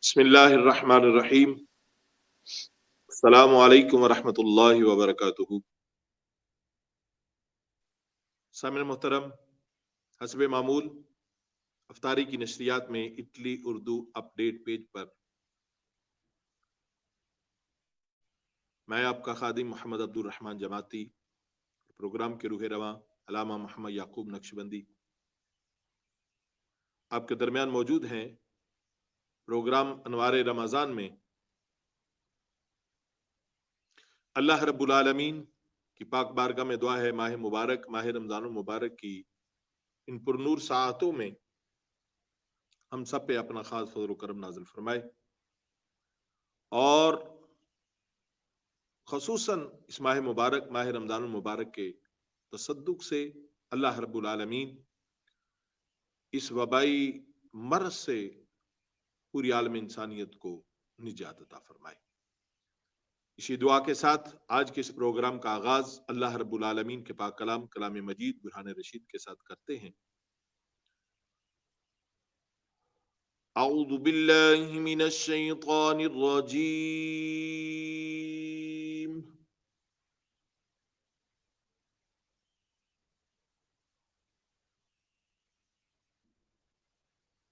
बिस्मिल्लाहिर रहमानिर रहीम। अस्सलामु अलैकुम वरहमतुल्लाहि वबरकातुहू। सामिन मोहतरम, हस्बे मामूल अफ्तारी की नशरियात में इटली उर्दू अपडेट पेज पर मैं आपका खादिम मोहम्मद अब्दुल रहमान जमाती, प्रोग्राम के रूह रवां अल्लामा मोहम्मद याकूब नक्शबंदी आपके दरमियान मौजूद हैं। प्रोग्राम अनवारे रमज़ान में अल्लाह रब्बुल आलमीन की पाक बारगाह में दुआ है माह मुबारक, माह रमज़ान मुबारक की इन पुरनूर साअतों में हम सब पे अपना खास फजल करम नाजिल फरमाए और खसूसन इस माह मुबारक, माह रमज़ान मुबारक के तसद्दुक से अल्लाह रब्बुल आलमीन इस वबाई मर्ज से पूरी आलम इंसानियत को निजात अता फरमाए। इसी दुआ के साथ आज के इस प्रोग्राम का आगाज अल्लाह रब्बुल आलमीन के पाक कलाम कलाम मजीद बुरहान रशीद के साथ करते हैं। अऊज़ु बिल्लाहि मिनश शैतानिर रजीम।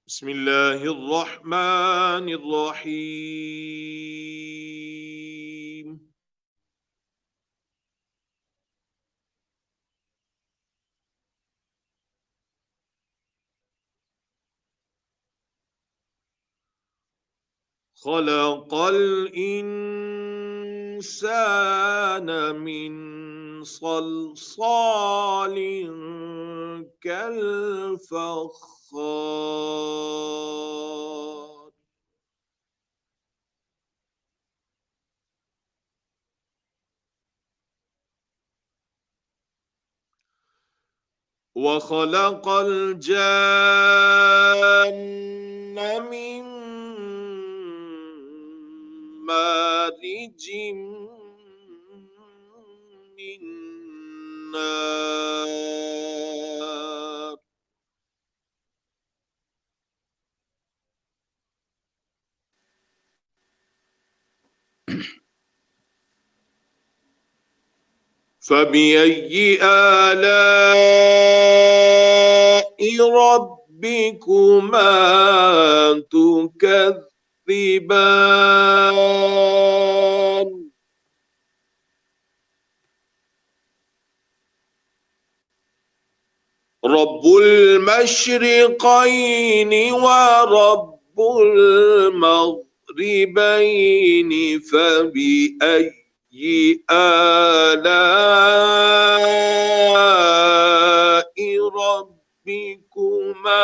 बिस्मिल्लाहिर रहमानिर रहीम। खलक़ल इंसान मिन सलसालिन कल फ़ख़्ख़ार। वख़लक़ल जान्न मिन मारिजिम मिन नार। फ़बिअय्यि आलाइ रब्बिकुमा तुकज़्ज़िबान। रब्बुल मशरिक़ैनि व रब्बुल मग़रिबैनि फ़बिअय्यि आलाइ रब्बिकुमा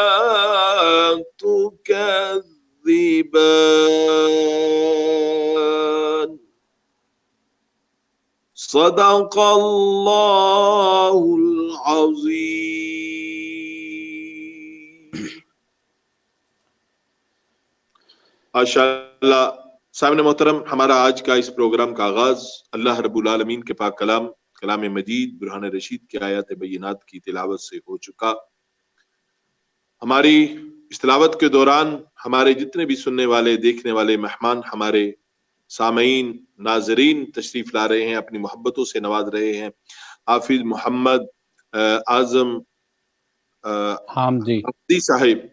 तुकज़्ज़िबान। सदक़ल्लाहुल अज़ीम। माशाअल्लाह। सामने मोहतरम, हमारा आज का इस प्रोग्राम का आगाज अल्लाह रब्बुल आलमीन के पाक कलाम कलाम मजीद बुरहान रशीद की आयत बय्यिनात की तिलावत से हो चुका। हमारी इस तिलावत के दौरान हमारे जितने भी सुनने वाले, देखने वाले मेहमान, हमारे सामईन, नाजरीन तशरीफ ला रहे हैं, अपनी मोहब्बतों से नवाज रहे हैं। हाफिज मोहम्मद आजम हफ्ती साहिब,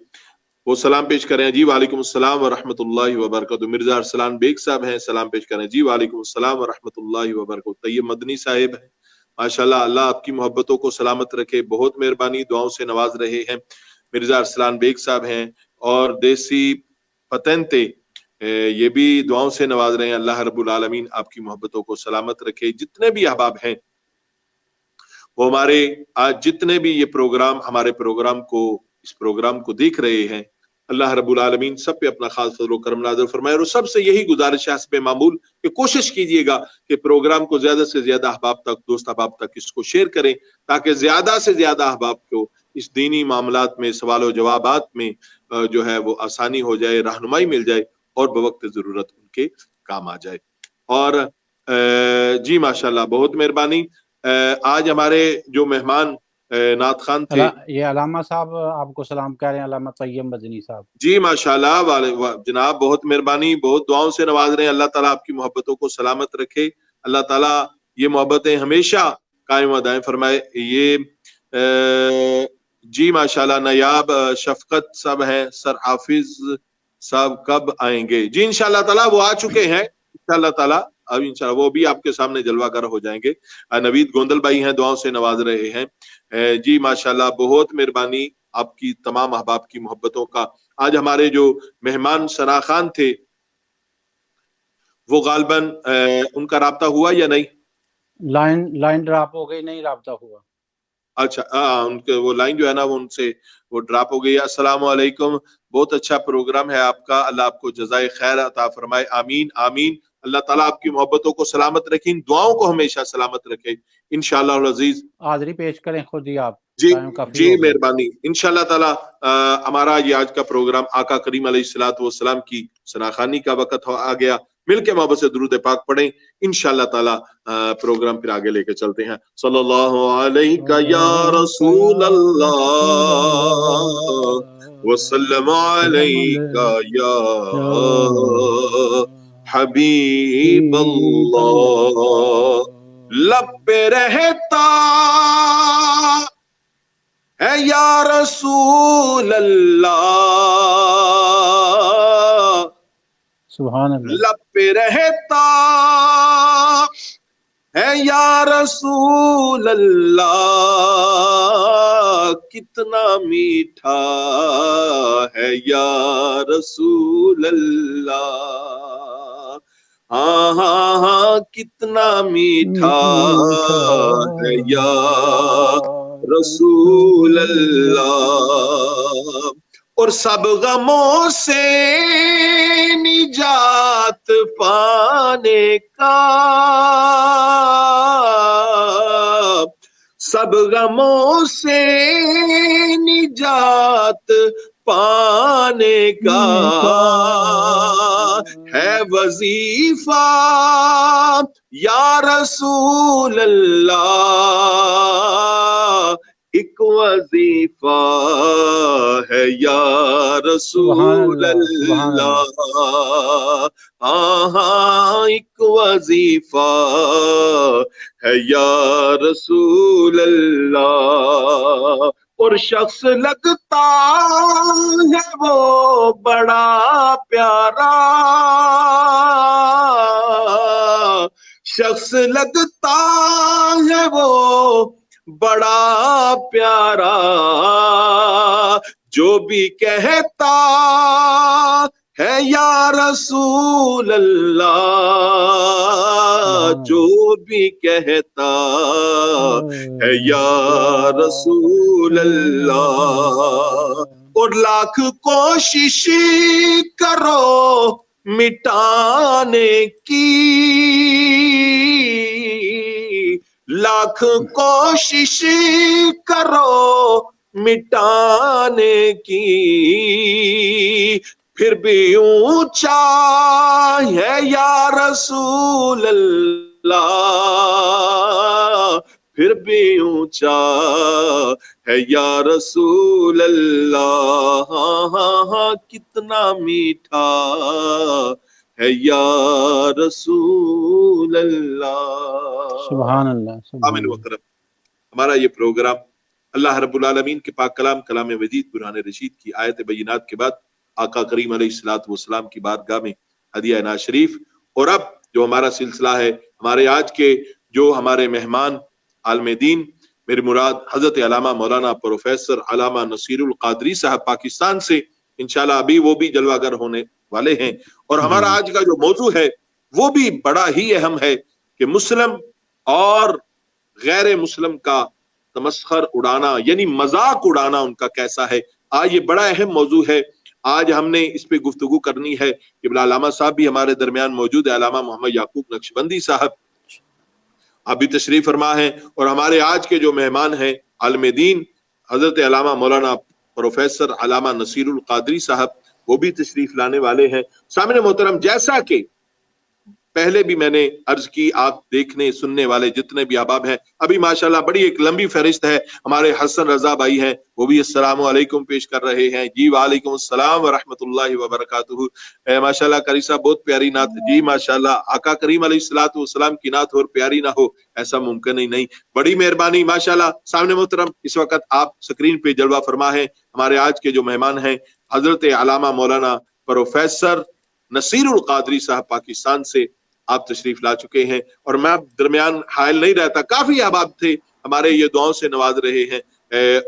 वो सलाम पेश करें। जी वालेकुम अस्सलाम व रहमतुल्लाहि व बरकातहू। मिर्जा अरसलान बेग साहब हैं, सलाम पेश करें। जी वालेकुम अस्सलाम व रहमतुल्लाहि व बरकातहू। तैयब मदनी साहिब हैं, माशाल्लाह, अल्लाह आपकी मोहब्बतों को सलामत रखे, बहुत मेहरबानी, दुआओं से नवाज रहे हैं। मिर्जा अरसलान बेग साहब हैं और देसी पतंते, ये भी दुआओं से नवाज रहे हैं। अल्लाह रब्बुल आलमीन आपकी मोहब्बतों को सलामत रखे। जितने भी अहबाब हैं वो हमारे आज जितने भी ये प्रोग्राम, हमारे प्रोग्राम को, इस प्रोग्राम को देख रहे हैं, अल्लाह रब्बुल आलमीन सब पे अपना खास फजल करम नाज़िल फरमाए। और सबसे यही गुजारिश है हस्बे मामूल कि कोशिश कीजिएगा कि प्रोग्राम को ज्यादा से ज्यादा अहबाब तक, दोस्त अहबाब तक इसको शेयर करें, ताकि ज्यादा से ज्यादा अहबाब को इस दीनी मामलात में, सवाल और जवाबात में जो है वो आसानी हो जाए, रहनुमाई मिल जाए और बवक्त जरूरत उनके काम आ जाए। और जी माशाल्लाह, बहुत मेहरबानी। आज हमारे जो मेहमान नात खान थे। ये अलामा साहब आपको सलाम कह रहे हैं, अलामा तैयब मदनी साहब। जी माशाल्लाह जनाब, बहुत मेहरबानी, बहुत दुआओं से नवाज रहे हैं। अल्लाह ताला आपकी मोहब्बतों को सलामत रखे, अल्लाह ताला ये मोहब्बतें हमेशा कायम दायम फरमाए। ये जी माशाल्लाह नायाब शफकत साहब हैं। सर हाफिज साहब कब आएंगे? जी इंशाल्लाह ताला वो आ चुके हैं इंशाल्लाह ताला, अब इंशाल्लाह वो भी आपके सामने जलवागर हो जाएंगे। नवीद गोंदल भाई हैं, दुआओं से नवाज रहे हैं। जी माशाल्लाह, बहुत मेहरबानी आपकी तमाम अहबाब की मोहब्बतों का। आज हमारे जो मेहमान सना खान थे वो गालबन उनका राब्ता हुआ या नहीं? लाइन ड्रॉप हो गई, नहीं राब्ता हुआ। अच्छा, उनके वो लाइन जो है ना वो उनसे वो ड्रॉप हो गई। अस्सलाम वालेकुम, बहुत अच्छा प्रोग्राम है आपका, अल्लाह आपको जज़ाए खैर अता फरमाए, आमीन आमीन। अल्लाह ताला आपकी मोहब्बतों को सलामत रखे, इन दुआओं को हमेशा सलामत रखे इंशाअल्लाह अज़ीज। हाजिरी पेश करें खुद ही आप, जी टाइम काफी जी हो गया। मेहरबानी। इंशाअल्लाह ताला हमारा ये आज का प्रोग्राम आका करीम अलैहिस्सलातु वस्सलाम की सनाखानी का वक्त आ गया। मिलके मोहब्बत से दुरूद पाक पढ़ें, इंशाअल्लाह ताला प्रोग्राम फिर आगे लेके चलते हैं। सल्लल्लाहु अलैका या रसूल अल्लाह वसल्लम अलैका या हबीब अल्लाह। लब पे रहता है या रसूल अल्लाह, सुभान अल्लाह। लब पे रहता है या रसूल अल्लाह, कितना मीठा है या रसूल अल्लाह। हाँ हाँ हाँ, कितना मीठा है या रसूल अल्लाह। और सब गमों से निजात पाने का, सब गमों से निजात पाने का है वजीफा या रसूल अल्लाह, एक वजीफा है या रसूल अल्लाह। हाँ हाँ, एक वजीफा है या रसूल अल्लाह। और शख्स लगता है वो बड़ा प्यारा, शख्स लगता है वो बड़ा प्यारा, जो भी कहता है या रसूल अल्लाह, जो भी कहता है या रसूल अल्लाह। और लाख कोशिश करो मिटाने की, लाख कोशिश करो मिटाने की, फिर भी ऊंचा है या रसूल अल्लाह, फिर भी ऊंचा है या रसूल अल्लाह। हाँ हाँ हाँ, कितना मीठा है या रसूल अल्लाह। सुभान अल्लाह, सुभान आमीन व अल्लाह। करम। हमारा ये प्रोग्राम अल्लाह रब्बुल आलमीन के पाक कलाम कलाम मजीद कुरान रशीद की आयत बैनात के बाद आका करीम अलैहिस्सलातु वस्सलाम की बारगाह में हदिया ना शरीफ। और अब जो हमारा सिलसिला है, हमारे आज के जो हमारे मेहमान आलम दीन, मेरी मुराद हजरत अलामा मौलाना प्रोफेसर अलामा नसीरुल कादरी साहब पाकिस्तान से, इंशाल्लाह अभी वो भी जलवागर होने वाले हैं। और हमारा आज का जो मौजू है वो भी बड़ा ही अहम है कि मुस्लिम और गैर मुस्लिम का तमस्खर उड़ाना, यानी मजाक उड़ाना उनका कैसा है। आज ये बड़ा अहम मौजू है, आज हमने इस पे गुफ्तगू करनी है। किबला अलामा साहब भी हमारे दरमियान मौजूद है, अलामा मोहम्मद याकूब नक्शबंदी साहब अभी तशरीफ फरमा है। और हमारे आज के जो मेहमान हैं आलम दीन हजरत अलामा मौलाना प्रोफेसर अलामा नसीरुल कादरी साहब, वो भी तशरीफ लाने वाले हैं। सामने मोहतरम, जैसा कि पहले भी मैंने अर्ज की, आप देखने सुनने वाले जितने भी अहबाब हैं, अभी माशाल्लाह बड़ी एक लंबी फहरिस्त है। हमारे हसन रजा भाई हैं, वो भी अस्सलामु अलैकुम पेश कर रहे हैं। जी वालेकुम अस्सलाम व रहमतुल्लाहि व बरकातुहू। माशाल्लाह करी साहब बहुत प्यारी नात। जी माशाल्लाह आका करीम अलैहिस्सलातु वस्सलाम की नात और प्यारी ना हो ऐसा मुमकिन ही नहीं। बड़ी मेहरबानी माशाल्लाह। सामने मोहतरम इस वक्त आप स्क्रीन पे जलवा फरमा है, हमारे आज के जो मेहमान हैं हजरत अल्लामा मौलाना प्रोफेसर नसीरुल कादरी साहब पाकिस्तान से आप तशरीफ ला चुके हैं, और मैं दरमियान हायल नहीं रहता, काफी अहबाब थे हमारे ये दुआओं से नवाज रहे हैं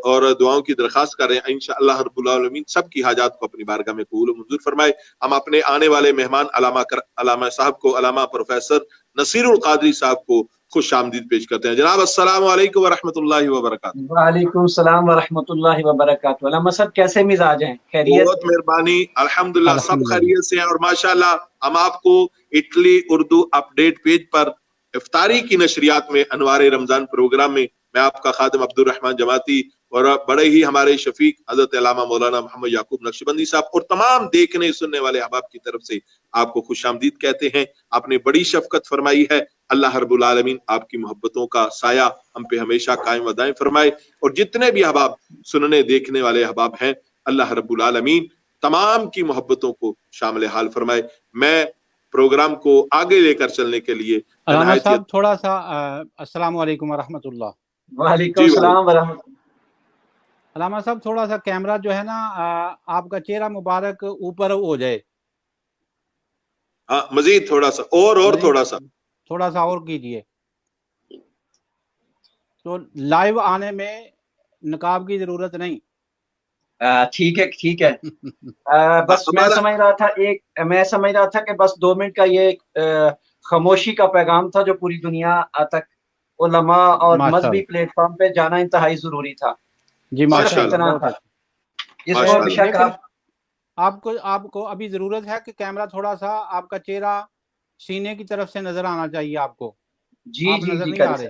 और दुआओं की दरखास्त कर रहे हैं। इंशाअल्लाह रब्बुल आलमीन सबकी हाजात को अपनी बारगाह में कबूल मंजूर फरमाए। हम अपने आने वाले मेहमान अलामा साहब को, अलामा प्रोफेसर नसीरुल कादरी साहब को खुश आमदीद पेश करते हैं। जनाब अस्सलामु अलैकुम व रहमतुल्लाहि व बरकातुहू। वालेकुम सलाम व रहमतुल्लाहि व बरकातुहू। अल्लामा साहब कैसे मिजाज हैं, खैरियत? बहुत मेहरबानी, अल्हम्दुलिल्लाह सब अल्हम्दुलिल्लाह। खैरियत से हैं। और माशाल्लाह हम आपको इटली उर्दू अपडेट पेज पर इफ्तारी की नशरियात में अनवारे रमजान प्रोग्राम में मैं आपका खादिम अब्दुल रहमान जमाती और बड़े ही हमारे शफीक हजरत अल्लामा मौलाना मोहम्मद याकूब नक्शबंदी साहब और तमाम देखने सुनने वाले अहबाब की तरफ से आपको खुशामदीद कहते हैं। आपने बड़ी शफकत फरमाई है। अल्लाह रब्बुल आलमीन आपकी मोहब्बतों का साया हम पे हमेशा कायम व दायम फरमाए। और जितने भी अहबाब सुनने देखने वाले अहबाब हैं, अल्लाह रब्बुल आलमीन तमाम की मोहब्बतों को शामिल हाल फरमाए। मैं प्रोग्राम को आगे लेकर चलने के लिए अल्लामा साहब थोड़ा सा अस्सलाम वालेकुम व रहमतुल्लाह। वालेकुम सलाम व रहमतुल्लाह। अल्लामा साहब थोड़ा सा कैमरा जो है ना आपका चेहरा मुबारक ऊपर हो जाए। हाँ मजीद थोड़ा सा और थोड़ा सा और कीजिए, तो लाइव आने में नकाब की जरूरत नहीं। ठीक है बस मैं समझ रहा था कि बस 2 मिनट का ये खामोशी का पैगाम था जो पूरी दुनिया तक उलमा और मजहबी प्लेटफॉर्म पे जाना इंतहाई जरूरी था। जी माशाअल्लाह। इसको बेशक आपको अभी जरूरत है कि कैमरा थोड़ा सा आपका चेहरा सीने की तरफ से नजर आना चाहिए आपको। जी आप जी नजर जी नहीं आ रहे।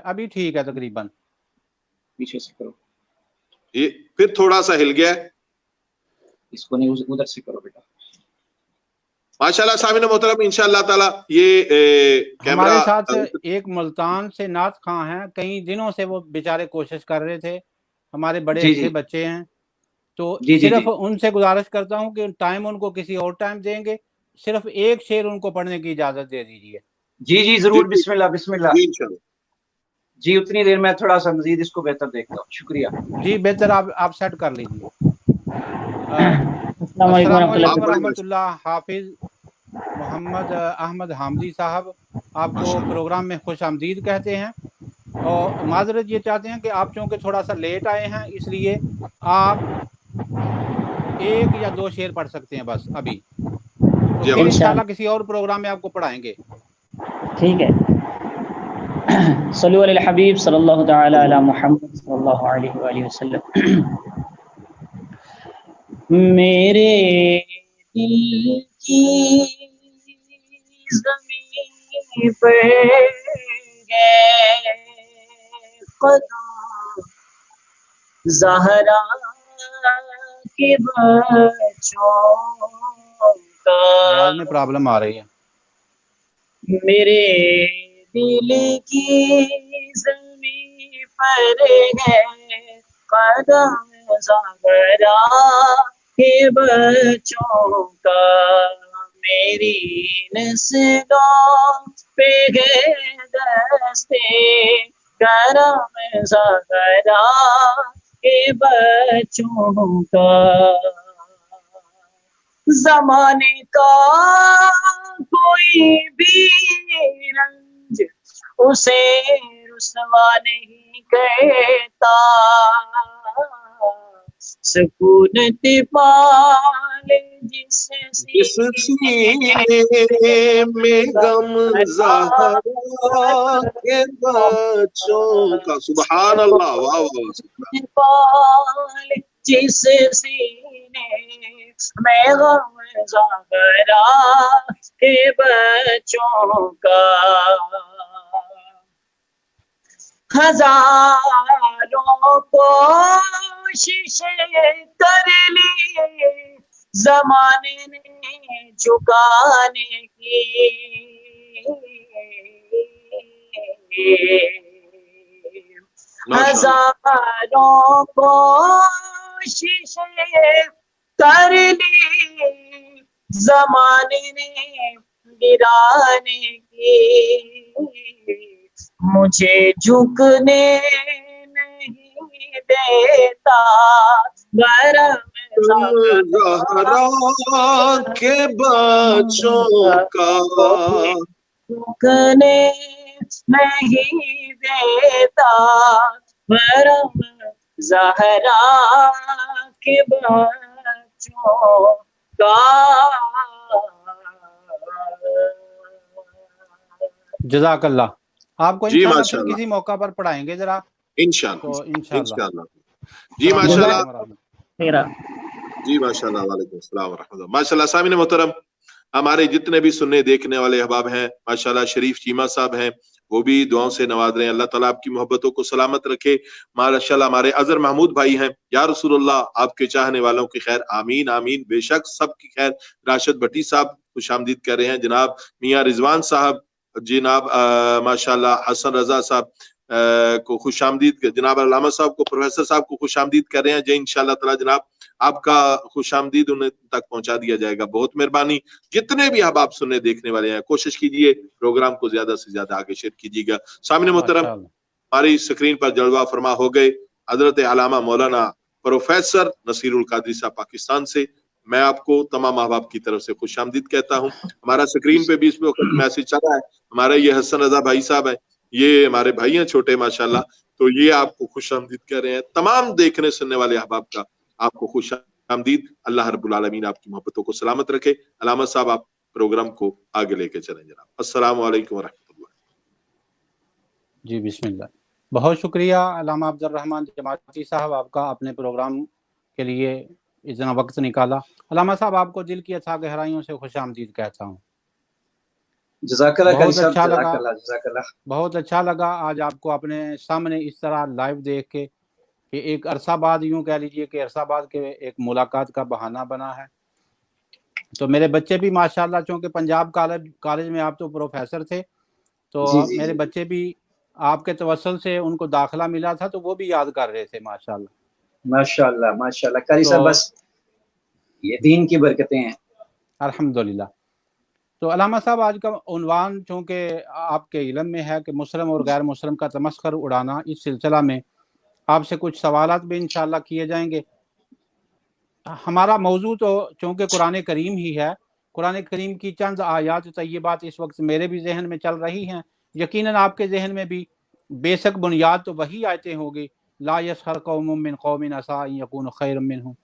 अभी ठीक है तकरीबन। पीछे से करो, ये फिर थोड़ा सा हिल गया है। इसको नहीं उधर से करो बेटा। माशाल्लाह सामिन मोहतरम इंशाअल्लाह ताला ये कैमरा हमारे साथ एक मुल्तान से नाथ खां हैं, कई दिनों से वो बेचारे कोशिश कर रहे थे, हमारे बड़े अच्छे बच्चे हैं, तो सिर्फ उनसे गुजारिश करता हूं कि टाइम उनको किसी और टाइम देंगे, सिर्फ एक शेर उनको पढ़ने की इजाजत दे दीजिए। जी जी जरूर। बिस्मिल्लाह बिस्मिल्लाह जी इंशाअल्लाह। जी उतनी देर में थोड़ा सा मजीद इसको बेहतर देखता हूँ। शुक्रिया जी, बेहतर आप सेट कर लीजिए। अस्सलाम वालेकुम रहमतुल्लाह। हाफिज मोहम्मद अहमद हामदी साहब आपको प्रोग्राम में खुश आमदीद कहते हैं और माजरत ये चाहते हैं कि आप चूँकि थोड़ा सा लेट आए हैं, इसलिए आप 1 या 2 शेर पढ़ सकते हैं बस अभी, तो फिर इंशाल्लाह किसी और प्रोग्राम में आपको पढ़ाएंगे। ठीक है। सल्लु अलल हबीब सल्लल्लाहु तआला अला मुहम्मद सल्लल्लाहु अलैहि वसल्लम। मेरे दिल की ज़मीं पे गए कदम ज़हरा के बच्चों का। आवाज में प्रॉब्लम आ रही है। मेरे दिल की ज़मीं पर गए कदम ज़हरा के बच्चों का। मेरी नस्लों पे गए दस्ते करम ज़हरा के बच्चों का। ज़माने का कोई भी रंज उसे रुसवा नहीं कहता। सुकूनत पाले जिस सीने में गम ज़हरा के बच्चों का। सुभान अल्लाह, वाह वाह। पाले जिस सीने में गम ज़हरा के बच्चों का। हजारों कोशिशें कर ली ज़माने ने झुकाने की हजारों कोशिशें कर ली ज़माने ने गिराने की, मुझे झुकने नहीं देता भरम ज़हरा के बच्चों का झुकने नहीं देता भरम ज़हरा के बच्चों का। जज़ाकल्लाह। आपको जी इंशाल्लाह फिर माशाल्लाह, किसी मौका पर पढ़ाएंगे जरा, इंशाल्लाह तो इंशाल्लाह। इंशाल्लाह। जी माशाल्लाह, मेरा जी माशाल्लाह, वालेकुम अस्सलाम व रहमतुल्लाह। माशाल्लाह सामीन मोहतरम, हमारे जितने भी सुनने देखने वाले अहबाब हैं, माशाल्लाह शरीफ चीमा साहब हैं, वो भी दुआओं से नवाज रहे हैं। अल्लाह ताला आपकी मोहब्बतों को सलामत रखे। माशाल्लाह हमारे अजहर महमूद भाई हैं, या रसूलुल्लाह आपके चाहने वालों की खैर, आमीन आमीन, बेशक सबकी खैर। राशिद भट्टी साहब खुशामदीद कर रहे हैं, जनाब मियां रिजवान साहब, जनाब माशाल्लाह हसन रजा साहब को खुशामदीद, जनाब अल्लामा साहब को, प्रोफेसर साहब को खुशामदीद कर रहे हैं। जय इंशाल्लाह ताला जनाब आपका खुशामदीद उन्हें तक पहुंचा दिया जाएगा। बहुत मेहरबानी। जितने भी अहबाब सुनने देखने वाले हैं, कोशिश कीजिए प्रोग्राम को ज्यादा से ज्यादा आगे शेयर कीजिएगा। सामने मोहतरम, हमारी स्क्रीन पर जलवा फरमा हो गए हजरत अल्लामा मौलाना प्रोफेसर नसीरुल कादरी साहब पाकिस्तान से। मैं आपको तमाम अहबाब की तरफ से खुशामदीद कहता हूँ। हमारा स्क्रीन पे भी इस वक्त मैसेज चल रहा है, हमारा ये हसन रजा भाई साहब है, ये हमारे भाई हैं छोटे माशाल्लाह, तो ये आपको खुशामदीद कह रहे हैं। तमाम देखने सुनने वाले अहबाब का आपको खुशामदीद। अल्लाह रब्बुल आलमीन आपकी मोहब्बतों को सलामत रखे। अल्लामा साहब आप प्रोग्राम को आगे लेके चलें जनाब। अस्सलाम वालेकुम व रहमतुल्लाह। जी बिस्मिल्लाह। बहुत शुक्रिया अल्लामा अब्दुल रहमान जमाती साहब, आपका अपने प्रोग्राम के लिए इतना वक्त निकाला। अल्लामा साहब आपको दिल की अथाह गहराइयों से खुशामदीद कहता हूँ। बहुत अच्छा लगा, बहुत अच्छा लगा आज आपको अपने सामने इस तरह लाइव देख के, कि एक अरसा बाद, यूं कह लीजिए कि अरसा बाद के एक मुलाकात का बहाना बना है। तो मेरे बच्चे भी माशाल्लाह, चूँकि पंजाब कॉलेज में आप तो प्रोफेसर थे, तो मेरे बच्चे भी आपके तवस्सुल से उनको दाखिला मिला था, तो वो भी याद कर रहे थे माशाल्लाह। माशाल्लाह माशाल्लाह। कारी साहब बस ये दीन की बरकतें हैं, अल्हम्दुलिल्लाह। तो अल्लामा साहब आज का उन्वान चूँकि आपके इल्म में है कि मुस्लिम और गैर मुस्लिम का तमस्खर उड़ाना, इस सिलसिला में आपसे कुछ सवालात भी इंशाल्लाह किए जाएंगे। हमारा मौजू तो चूँकि कुरान करीम ही है, कुरान करीम की चंद आयात तय्यबात इस वक्त मेरे भी जहन में चल रही हैं, यकीनन आपके जहन में भी बेशक बुनियाद तो वही आयतें होगी, ला यसखर कौमुम मिन कौमिन असा अन यकूनु खैरम मिनहुम।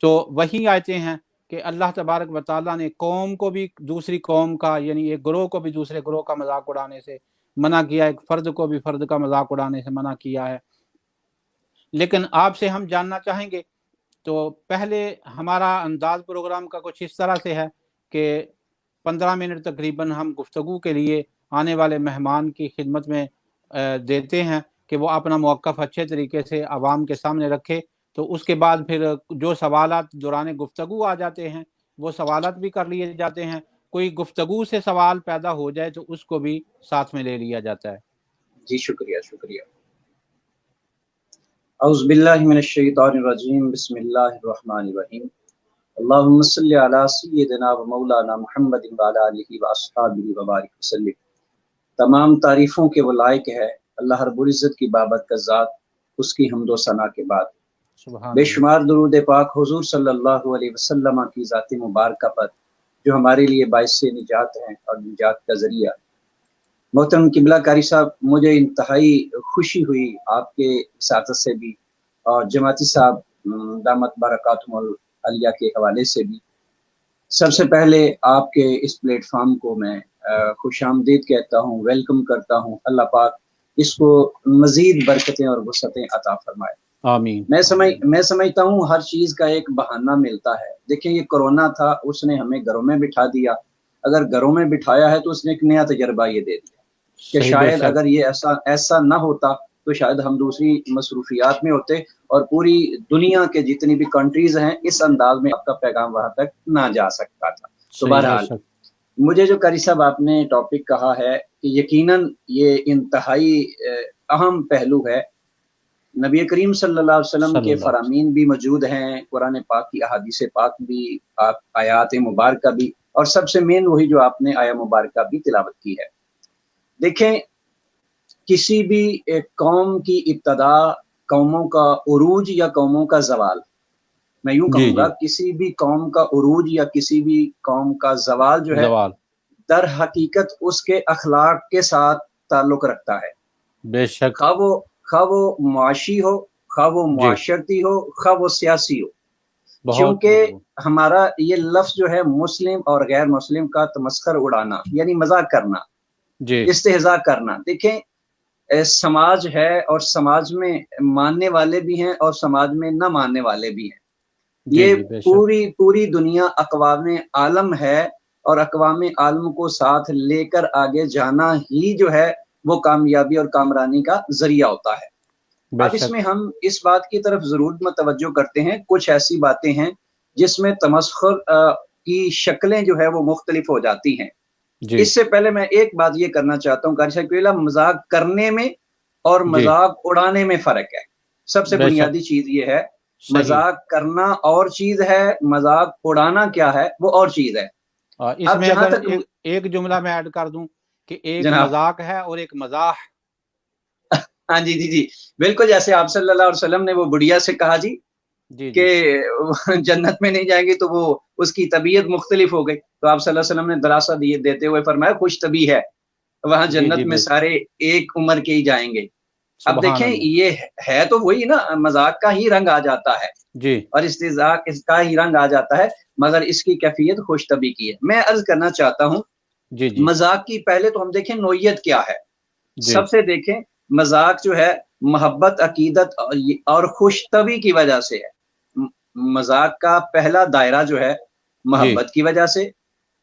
तो वही आयतें हैं कि अल्लाह तबारक व तआला ने कौम को भी दूसरी कौम का, यानी एक ग्रोह को भी दूसरे ग्रोह का मजाक उड़ाने से मना किया, एक फ़र्द को भी फ़र्द का मजाक उड़ाने से मना किया है। लेकिन आपसे हम जानना चाहेंगे, तो पहले हमारा अंदाज प्रोग्राम का कुछ इस तरह से है कि 15 मिनट तकरीबन हम गुफ्तगू के लिए आने वाले मेहमान की खिदमत में देते हैं कि वो अपना मौक़िफ़ अच्छे तरीके से आवाम के सामने रखे। तो उसके बाद फिर जो सवालात दौरान गुफ्तगू आ जाते हैं, वो सवालात भी कर लिए जाते हैं। कोई गुफ्तगू से सवाल पैदा हो जाए तो उसको भी साथ में ले लिया जाता है। जी शुक्रिया शुक्रिया। औज़ु बिल्लाहि मिनश शैतानिर रजीम, बिस्मिल्लाहिर रहमानिर रहीम। अल्लाहुम्मा सल्लि अला सय्यिदिना व मौलाना मुहम्मदिन व अला आलिहि व अस्हाबिहि व बारिक वसल्लिम। तमाम तारीफ़ों के वो लायक है अल्लाह रब्बुल इज़्ज़त की बाबत का ज़ात, उसकी हम्द व सना के बाद बेशुमार दुरूद पाक हुजूर सल्लल्लाहु अलैहि वसल्लम की ज़ात मुबारका पर, जो हमारे लिए बाइस निजात हैं और निजात का ज़रिया। मोहतरम किबला कारी साहब, मुझे इंतहाई खुशी हुई आपके इसाअत से भी और जमाती साहब दामत बरकातुहुल आलिया के हवाले से भी। सबसे पहले आपके इस प्लेटफॉर्म को मैं खुशामदीद कहता हूँ, वेलकम करता हूँ। अल्लाह पाक इसको मज़ीद बरकतें और वसअतें अता फरमाए, आमीन। मैं समझता हूँ हर चीज़ का एक बहाना मिलता है। देखिए ये कोरोना था, उसने हमें घरों में बिठा दिया। अगर घरों में बिठाया है तो उसने एक नया तजर्बा ये दे दिया कि शायद अगर ये ऐसा ना होता तो शायद हम दूसरी मसरूफियात में होते और पूरी दुनिया के जितनी भी कंट्रीज हैं इस अंदाज में आपका पैगाम वहां तक ना जा सकता था। तो बहरहाल मुझे जो कारी साहब आपने टॉपिक कहा है कि यकीनन ये इंतहाई अहम पहलू है। नबी करीम सल्लल्लाहु अलैहि वसल्लम के फरामीन भी मौजूद हैं, कुरान पाक की अहादीस पाक भी, आयात मुबारक भी, और सबसे मेन वही जो आपने आया मुबारक भी तिलावत की है। देखें, किसी भी एक कौम की इब्तदा, कौमों का उरूज या कौमों का जवाल, मैं यूं कहूँगा किसी भी कौम का उरूज या किसी भी कौम का जवाल जो है दर हकीकत उसके अखलाक के साथ ताल्लुक रखता है। बेशक, खा वो मुआशी हो, खा वो मुआशरती हो, खा वो सियासी हो। क्योंकि हमारा ये लफ्ज जो है मुस्लिम और गैर मुस्लिम का तमस्खर उड़ाना, यानी मजाक करना, इस्तेहजा करना। देखें, समाज है और समाज में मानने वाले भी हैं और समाज में न मानने वाले भी हैं। ये पूरी दुनिया अक़वाम आलम है और अक़वाम आलम को साथ लेकर आगे जाना ही जो है वो कामयाबी और कामरानी का जरिया होता है। अब इसमें हम इस बात की तरफ जरूर मतवज्जो करते हैं, कुछ ऐसी बातें हैं जिसमें तमस्खुर की शक्लें जो है वो मुख्तलिफ हो जाती हैं। इससे पहले मैं एक बात ये करना चाहता हूँ कारी साहब, मजाक करने में और मजाक उड़ाने में फर्क है। सबसे बुनियादी चीज ये है, मजाक करना और चीज है, मजाक उड़ाना क्या है वो और चीज है। इसमें अगर एक जुमला मैं ऐड कर दूं कि एक मजाक है और एक मजाक। हाँ जी, बिल्कुल, जैसे आप सल्लल्लाहु अलैहि वसल्लम ने वो बुढ़िया से कहा जी कि जन्नत में नहीं जाएंगे तो वो उसकी तबीयत मुख्तलिफ हो गई, तो आप सल्लल्लाहु अलैहि वसल्लम ने दरासा दिए देते हुए फरमाया खुश तबी है, वहां जन्नत में सारे एक उम्र के ही जाएंगे। अब देखें, ये है तो वही ना, मजाक का ही रंग आ जाता है जी, और इस्तिज़ाक इसका ही रंग आ जाता है, मगर इसकी कैफियत खुश तबी की है। मैं अर्ज करना चाहता हूँ मजाक की पहले तो हम देखें नोयत क्या है। सबसे देखें, मजाक जो है मोहब्बत, अकीदत और खुश तबी की वजह से है। मजाक का पहला दायरा जो है मोहब्बत की वजह से,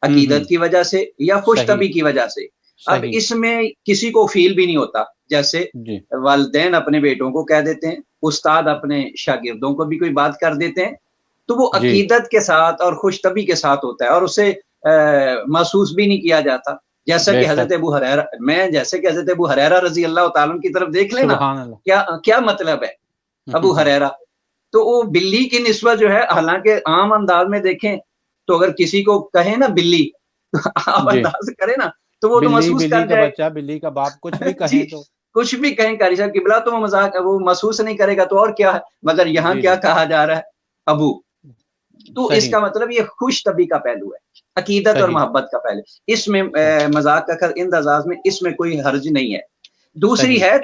अकीदत की वजह से या खुश तबी की वजह से। अब इसमें किसी को फील भी नहीं होता, जैसे वालिदैन अपने बेटों को कह देते हैं, उस्ताद अपने शागिर्दों को भी कोई बात कर देते हैं, तो वो अकीदत के साथ और खुश तबी के साथ होता है और उसे महसूस भी नहीं किया जाता। जैसा कि हजरत अबू हुरैरा रजी अल्लाह तआला की तरफ देख लेना, क्या मतलब है अबू हुरैरा, तो वो बिल्ली की निस्बत जो है, हालांकि आम अंदाज में देखें तो अगर किसी को कहे ना बिल्ली, तो आप अंदाज करें ना तो वो तो महसूस कर जाए, बच्चा, बिल्ली का बाप, कुछ भी कहें तो कुछ भी कहें कारी साहब किबला, तो वो मजाक वो महसूस नहीं करेगा, तो और क्या है। मगर यहाँ क्या कहा जा रहा है, अबू, तो इसका मतलब ये खुश तबी का पहलू है, अकीदत और मोहब्बत का पहलू। इसमें मजाक का इंदजाज में इसमें कोई हर्ज नहीं है। दूसरी है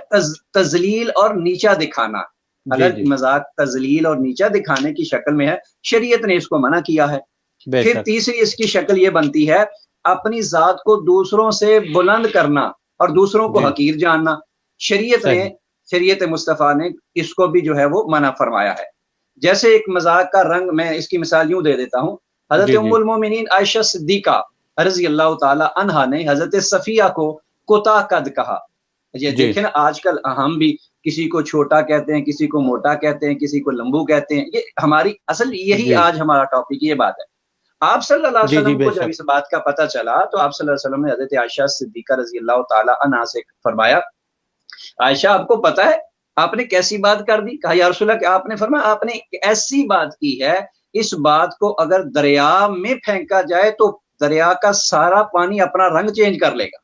तजलील और नीचा दिखाना। अगर मजाक तजलील और नीचा दिखाने की शक्ल में है, शरीयत ने इसको मना किया है। फिर तीसरी इसकी शक्ल ये बनती है अपनी जात को दूसरों से बुलंद करना और दूसरों को हकीर जानना। शरीयत मुस्तफ़ा ने इसको भी जो है वो मना फरमाया है। जैसे एक मजाक का रंग, मैं इसकी मिसाल यूं दे देता हूँ। हजरत उम्मुल मोमिनीन आयशा सिद्दीका रज़ी अल्लाह ताला अन्हा ने हजरत सफिया को कोता कद कहा। ये देखें ना, आजकल हम भी किसी को छोटा कहते हैं, किसी को मोटा कहते हैं, किसी को लंबू कहते हैं। ये हमारी असल यही आज हमारा टॉपिक ये बात है। आप सल्लल्लाहु अलैहि वसल्लम को जब इस बात का पता चला तो आप सल्लल्लाहु अलैहि वसल्लम ने हजरत आयशा सिद्दीका रज़ी अल्लाह ताला अन्हा से फरमाया, आयशा आपको पता है आपने कैसी बात कर दी? कहा या रसूलल्लाह, कि आपने फरमाया आपने ऐसी बात की है, इस बात को अगर दरिया में फेंका जाए तो दरिया का सारा पानी अपना रंग चेंज कर लेगा।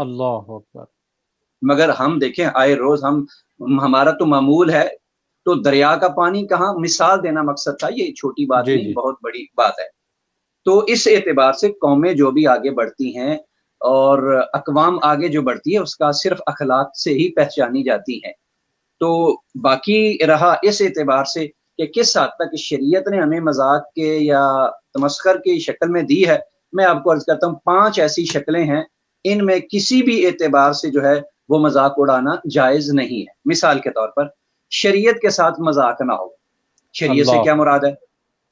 अल्लाह अकबर। मगर हम देखें आए रोज हमारा तो मामूल है, तो दरिया का पानी कहाँ, मिसाल देना मकसद था, ये छोटी बात नहीं, बहुत बड़ी बात है। तो इस एतबार से कौमें जो भी आगे बढ़ती हैं और अकवाम आगे जो बढ़ती है उसका सिर्फ अखलाक से ही पहचानी जाती है। तो बाकी रहा इस एतबार से कि किस हद तक शरीयत ने हमें मजाक के या तमस्खर की शक्ल में दी है। मैं आपको अर्ज करता हूँ 5 ऐसी शक्लें हैं, इनमें किसी भी एतबार से जो है वो मजाक उड़ाना जायज नहीं है। मिसाल के तौर पर शरीयत के साथ मजाक ना हो। शरीयत से क्या मुराद है?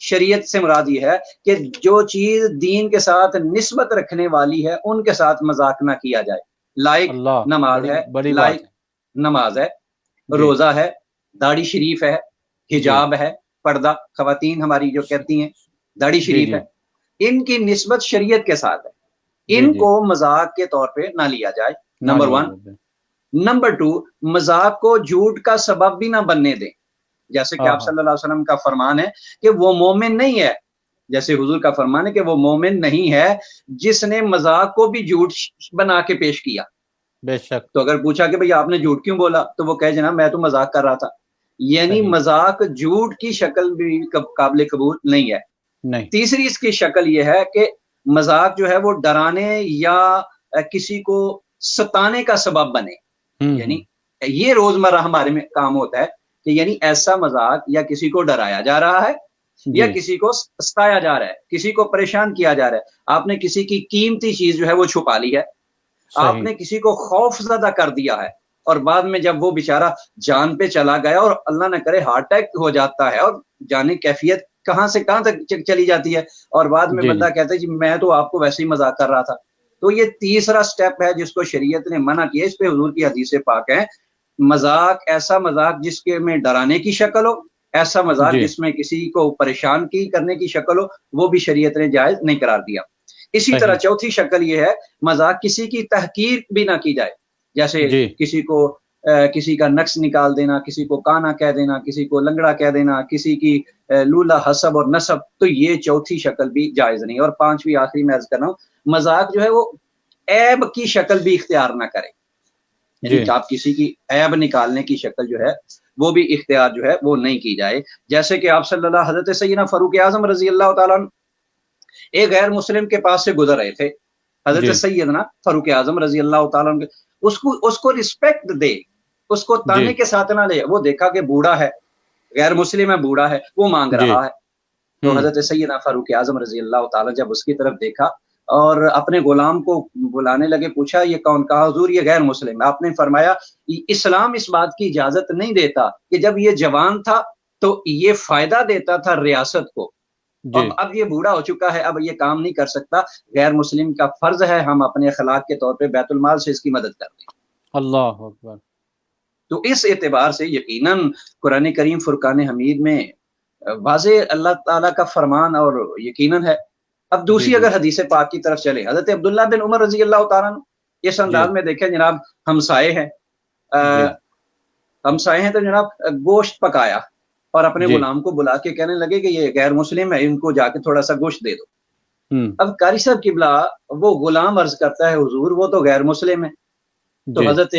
शरीयत से मुराद ये है कि जो चीज दीन के साथ निस्बत रखने वाली है उनके साथ मजाक ना किया जाए। लाइक नमाज है, लाइक नमाज है, रोजा है, दाढ़ी शरीफ है, हिजाब है, पर्दा, खवातीन हमारी जो कहती हैं दाढ़ी शरीफ है, ان کی نسبت شریعت کے ساتھ ہے، ان کو مذاق کے طور پہ نہ لیا جائے، نمبر 1۔ نمبر 2، مذاق کو جھوٹ کا سبب بھی نہ بننے دیں، جیسے کہ آپ صلی اللہ علیہ وسلم کا فرمان ہے کہ وہ مومن نہیں ہے، جیسے حضور کا فرمان ہے کہ وہ مومن نہیں ہے جس نے مذاق کو بھی جھوٹ بنا کے پیش کیا۔ بے شک۔ تو اگر پوچھا کہ بھئی آپ نے جھوٹ کیوں بولا، تو وہ کہے جناب میں تو مذاق کر رہا تھا، یعنی مذاق جھوٹ کی شکل بھی قابل قبول نہیں ہے۔ نہیں۔ تیسری اس کی شکل یہ ہے کہ مذاق جو ہے وہ ڈرانے یا کسی کو ستانے کا سبب بنے، یعنی یہ روزمرہ ہمارے میں کام ہوتا ہے کہ یعنی ایسا مذاق یا کسی کو ڈرایا جا رہا ہے یا کسی کو ستایا جا رہا ہے، کسی کو پریشان کیا جا رہا ہے، آپ نے کسی کی قیمتی چیز جو ہے وہ چھپا لی ہے، آپ نے کسی کو خوف زدہ کر دیا ہے، اور بعد میں جب وہ بیچارہ جان پہ چلا گیا اور اللہ نہ کرے ہارٹ اٹیک ہو جاتا ہے اور جانے کیفیت کہاں سے کہاں تک چلی جاتی ہے، اور بعد میں بندہ کہتا ہے جی میں تو آپ کو ویسے ہی مذاق کر رہا تھا۔ تو یہ تیسرا سٹیپ ہے جس کو شریعت نے منع کیا، اس پہ حضور کی حدیث پاک ہے، مذاق ایسا مذاق جس کے میں ڈرانے کی شکل ہو، ایسا مذاق جس میں کسی کو پریشان کرنے کی شکل ہو، وہ بھی شریعت نے جائز نہیں قرار دیا۔ اسی طرح چوتھی شکل یہ ہے مذاق کسی کی تحقیر بھی نہ کی جائے، جیسے کسی کا نقص نکال دینا، کسی کو کانا کہہ دینا، کسی کو لنگڑا کہہ دینا، کسی کی لولا حسب اور نسب، تو یہ چوتھی شکل بھی جائز نہیں۔ اور پانچویں آخری میں عرض کر رہا ہوں، مذاق جو ہے وہ عیب کی شکل بھی اختیار نہ کرے، یعنی آپ کسی کی عیب نکالنے کی شکل جو ہے وہ بھی اختیار جو ہے وہ نہیں کی جائے۔ جیسے کہ آپ صلی اللہ حضرت سیدنا فاروق اعظم رضی اللہ تعالیٰ عنہ ایک غیر مسلم کے پاس سے گزر رہے تھے، حضرت سیدنا فاروق اعظم رضی اللہ تعالیٰ عنہ اس کو رسپیکٹ دے، اس کو تانے کے ساتھ نہ لے، وہ دیکھا کہ بوڑھا ہے، غیر مسلم ہے، بوڑھا ہے، وہ مانگ رہا ہے، تو حضرت سیدنا فاروق اعظم رضی اللہ تعالیٰ جب اس کی طرف دیکھا اور اپنے غلام کو بلانے لگے، پوچھا یہ کون؟ کہا حضور یہ غیر مسلم ہے۔ آپ نے فرمایا اسلام اس بات کی اجازت نہیں دیتا کہ جب یہ جوان تھا تو یہ فائدہ دیتا تھا ریاست کو، اب یہ بوڑھا ہو چکا ہے، اب یہ کام نہیں کر سکتا، غیر مسلم کا فرض ہے ہم اپنے اخلاق کے طور پہ بیت المال سے اس کی مدد کر دیں۔ اللہ اکبر۔ تو اس اعتبار سے یقیناً قرآن کریم فرقان حمید میں واضح اللہ تعالیٰ کا فرمان اور یقیناً ہے۔ اب دوسری اگر حدیث پاک کی طرف چلے، حضرت عبداللہ بن عمر رضی اللہ تعالیٰ عنہ اس انداز میں دیکھیں جناب، ہمسائے ہیں تو جناب گوشت پکایا اور اپنے غلام کو بلا کے کہنے لگے کہ یہ غیر مسلم ہے، ان کو جا کے تھوڑا سا گوشت دے دو۔ اب قاری صاحب قبلہ وہ غلام عرض کرتا ہے حضور وہ تو غیر مسلم ہے، تو حضرت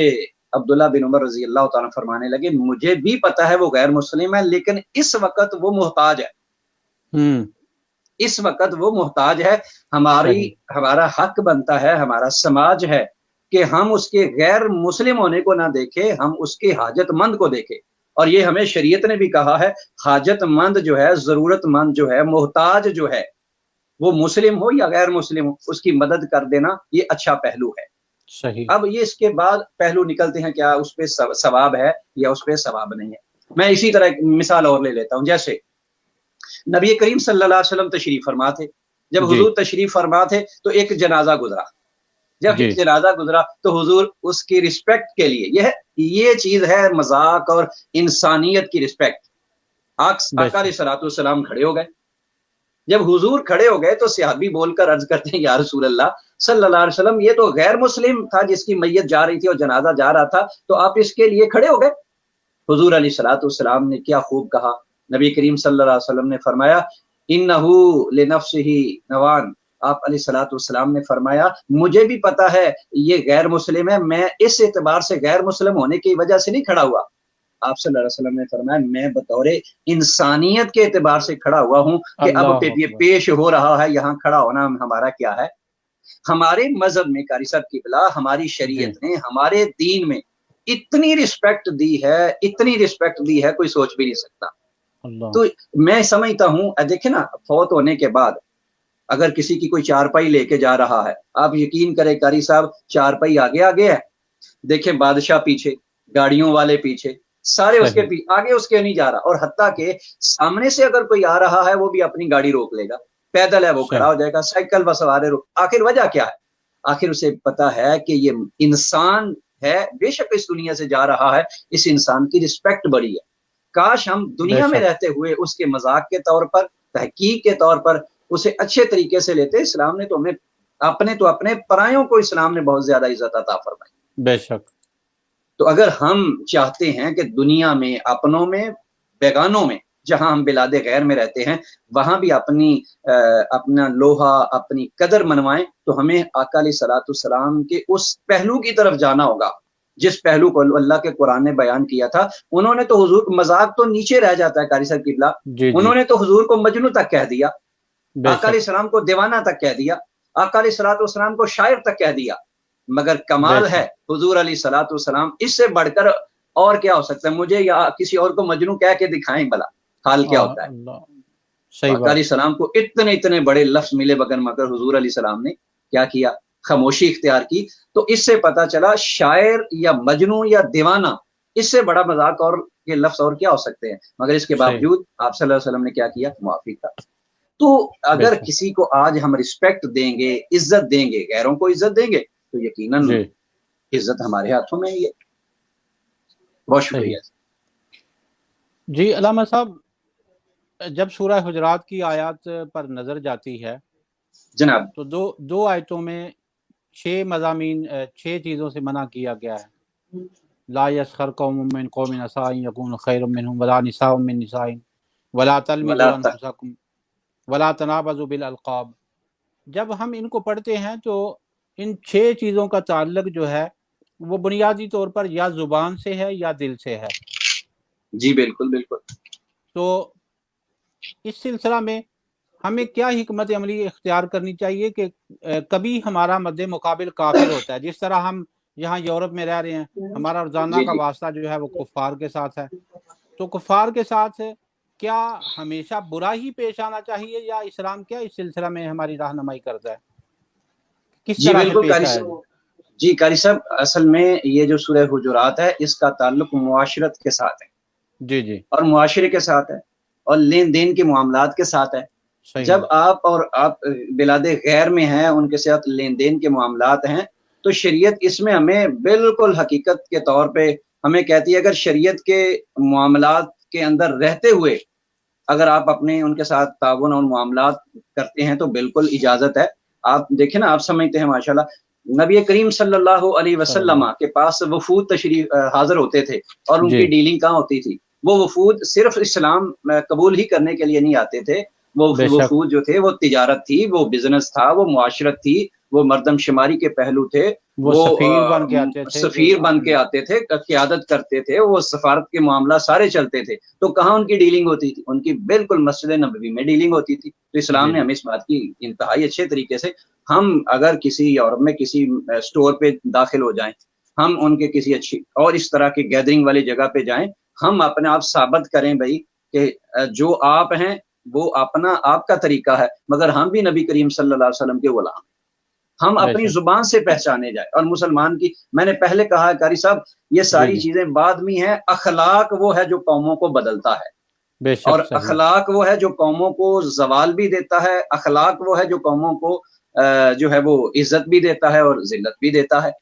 عبداللہ بن عمر رضی اللہ تعالیٰ فرمانے لگے مجھے بھی پتا ہے وہ غیر مسلم ہے، لیکن اس وقت وہ محتاج ہے، اس وقت وہ محتاج ہے، ہمارا حق بنتا ہے، ہمارا سماج ہے کہ ہم اس کے غیر مسلم ہونے کو نہ دیکھیں، ہم اس کے حاجت مند کو دیکھیں۔ اور یہ ہمیں شریعت نے بھی کہا ہے، حاجت مند جو ہے، ضرورت مند جو ہے، محتاج جو ہے، وہ مسلم ہو یا غیر مسلم ہو، اس کی مدد کر دینا یہ اچھا پہلو ہے۔ صحیح۔ اب یہ اس کے بعد پہلو نکلتے ہیں، کیا اس پہ ثواب ہے یا اس پہ ثواب نہیں ہے۔ میں اسی طرح ایک مثال اور لے لیتا ہوں، جیسے نبی کریم صلی اللہ علیہ وسلم تشریف فرما تھے، جب حضور تشریف فرما تھے تو ایک جنازہ گزرا، جب ایک جنازہ گزرا تو حضور اس کی رسپیکٹ کے لیے، یہ چیز ہے مذاق اور انسانیت کی رسپیکٹ، آقا علیہ الصلوۃ والسلام کھڑے ہو گئے، جب حضور کھڑے ہو گئے تو صحابی بول کر عرض کرتے ہیں یا رسول اللہ صلی اللہ علیہ وسلم یہ تو غیر مسلم تھا جس کی میت جا رہی تھی اور جنازہ جا رہا تھا، تو آپ اس کے لیے کھڑے ہو گئے؟ حضور علیہ الصلوۃ والسلام نے کیا خوب کہا، نبی کریم صلی اللہ علیہ وسلم نے فرمایا انہ لنفسہ نوان، آپ علیہ الصلوۃ والسلام نے فرمایا مجھے بھی پتا ہے یہ غیر مسلم ہے، میں اس اعتبار سے غیر مسلم ہونے کی وجہ سے نہیں کھڑا ہوا، آپ صلی اللہ علیہ وسلم نے فرمایا میں بطور انسانیت کے اعتبار سے کھڑا ہوا ہوں کہ اب یہ پیش ہو رہا ہے، یہاں کھڑا ہونا ہمارا کیا ہے۔ ہمارے مذہب میں قاری صاحب کی بلا، ہماری شریعت نے ہمارے دین میں اتنی رسپیکٹ دی ہے، اتنی رسپیکٹ دی ہے کوئی سوچ بھی نہیں سکتا۔ تو میں سمجھتا ہوں دیکھیں نا، فوت ہونے کے بعد اگر کسی کی کوئی چارپائی لے کے جا رہا ہے، آپ یقین کریں قاری صاحب چارپائی آگے آگے ہے، دیکھیں بادشاہ پیچھے، گاڑیوں والے پیچھے، سارے اس کے آگے اس کے نہیں جا رہا، اور حتیٰ کہ سامنے سے اگر کوئی آ رہا ہے وہ بھی اپنی گاڑی روک لے گا، پیدل ہے وہ کھڑا ہو جائے گا، سائیکل پر سوارے روک، آخر وجہ کیا ہے؟ آخر اسے پتا ہے کہ یہ انسان ہے، بے شک اس دنیا سے جا رہا ہے، اس انسان کی رسپیکٹ بڑی ہے، کاش ہم دنیا میں رہتے ہوئے اس کے مذاق کے طور پر، تحقیق کے طور پر उसे अच्छे तरीके से लेते। इस्लाम ने तो हमें अपने परायों को इस्लाम ने बहुत ज्यादा इज्जत अता फरमाई। बेशक। तो अगर हम चाहते हैं कि दुनिया में, अपनों में, बेगानों में, जहां हम बिलादे गैर में रहते हैं, वहां भी अपना लोहा, अपनी कदर मनवाएं, तो हमें आका अलैहिस्सलाम के उस पहलू की तरफ जाना होगा जिस पहलू को अल्लाह के कुरान ने बयान किया था। उन्होंने तो हुजूर, मजाक तो नीचे रह जाता है कारी साहब किबला, उन्होंने तो हुजूर को मजनू तक कह दिया, आका अलैहिस्सलाम को दीवाना तक कह दिया, आका अलैहिस्सलाम को शायर तक कह दिया। मगर कमाल है हुजूर अलैहिस्सलाम, इससे बढ़कर और क्या हो सकता है? मुझे या किसी और को मजनू कह के दिखाएं भला हाल क्या होता है। सही बात। सलाम को इतने बड़े लफ्ज मिले, मगर हुजूर अलैहिस्सलाम ने क्या किया? खामोशी इख्तियार की। तो इससे पता चला शायर या मजनू या दीवाना, इससे बड़ा मजाक और ये लफ्ज और क्या हो सकते हैं? मगर इसके बावजूद आप सल्लल्लाहु अलैहि वसल्लम ने क्या किया? मुआफी का। तो अगर किसी को आज हम रिस्पेक्ट देंगे, इज्जत देंगे, गैरों को इज्जत देंगे, तो यकीनन इज्जत हमारे हाथों में ही है। बहुत शुक्रिया जी। अल्लामा साहब, जब सूरह हुजरात की आयत पर नजर जाती है जनाब, तो दो आयतों में 6 मज़ामीन, 6 चीज़ों से मना किया गया है। ला यस्खर कौमुम मिन कौमिन असा अन यकूनु खैरम मिनहुम वला निसाउम मिन निसाइन वला तलमिज़ू अनफुसकुम वला तनाबज़ू बिल अलक़ाब। जब हम इनको पढ़ते हैं तो इन 6 चीज़ों का ताल्लुक जो है वो बुनियादी तौर पर या ज़ुबान से है या दिल से है। जी बिल्कुल बिल्कुल। तो इस सिलसिला में हमें क्या हिकमत अमली इख्तियार करनी चाहिए कि कभी हमारा मद्दे मुकाबिल काफिर होता है, जिस तरह हम यहाँ यूरोप में रह रहे हैं, हमारा रोजाना का वास्ता जो है वो कुफार के साथ है। तो कुफार के साथ क्या हमेशा बुरा ही पेश आना चाहिए या इस्लाम क्या इस सिलसिला में हमारी रहनुमाई करता है? किस तरह से पेश आए? जी कारी साहब, असल में ये जो सूरह हुजुरात है इसका ताल्लुक मुआशरत के साथ है। जी जी। और मुआशरे के साथ है और लेन देन के मामलात के साथ है। जब आप बिलादे गैर में हैं, उनके साथ लेन देन के मामलात हैं, तो शरीयत इसमें हमें बिल्कुल हकीकत के तौर पे हमें कहती है, अगर शरीयत के मामलात के अंदर रहते हुए अगर आप अपने उनके साथ ताउन और मामलात करते हैं तो बिल्कुल इजाजत है। आप देखें ना, आप समझते हैं माशाल्लाह, नबी करीम सल्लल्लाहु अलैहि वसल्लम के पास वफूद तशरीफ हाजिर होते थे और उनकी डीलिंग कहाँ होती थी? वो वफूद सिर्फ इस्लाम कबूल ही करने के लिए नहीं आते थे। वो वफूद जो थे वो तिजारत थी, वो बिजनेस था, वो मुआशरत थी, वो मर्दमशुमारी के पहलू थे, वो सफीर बन के आते थे, क़यादत करते थे, वो सफारत के मामला सारे चलते थे। तो कहाँ उनकी डीलिंग होती थी? उनकी बिल्कुल मस्जिद नबवी में डीलिंग होती थी। तो इस्लाम ने हमें इस बात की इंतहाई अच्छे तरीके से, हम अगर किसी यूरोप में किसी स्टोर पे दाखिल हो जाएं, हम उनके किसी अच्छी और इस तरह की गैदरिंग वाली जगह पे जाएं, हम अपने आप साबित करें भाई कि जो आप हैं वो अपना आपका तरीका है, मगर हम भी नबी करीम सल्लल्लाहु अलैहि वसल्लम के गुलाम, हम अपनी जुबान से पहचाने जाए। और मुसलमान की, मैंने पहले कहा है कारी साहब, ये सारी चीजें बाद में है। अखलाक वो है जो कौमों को बदलता है, और अखलाक वो है जो कौमों को जवाल भी देता है। अखलाक वो है जो कौमों को जो है वो इज्जत भी देता है और जिल्लत भी देता है।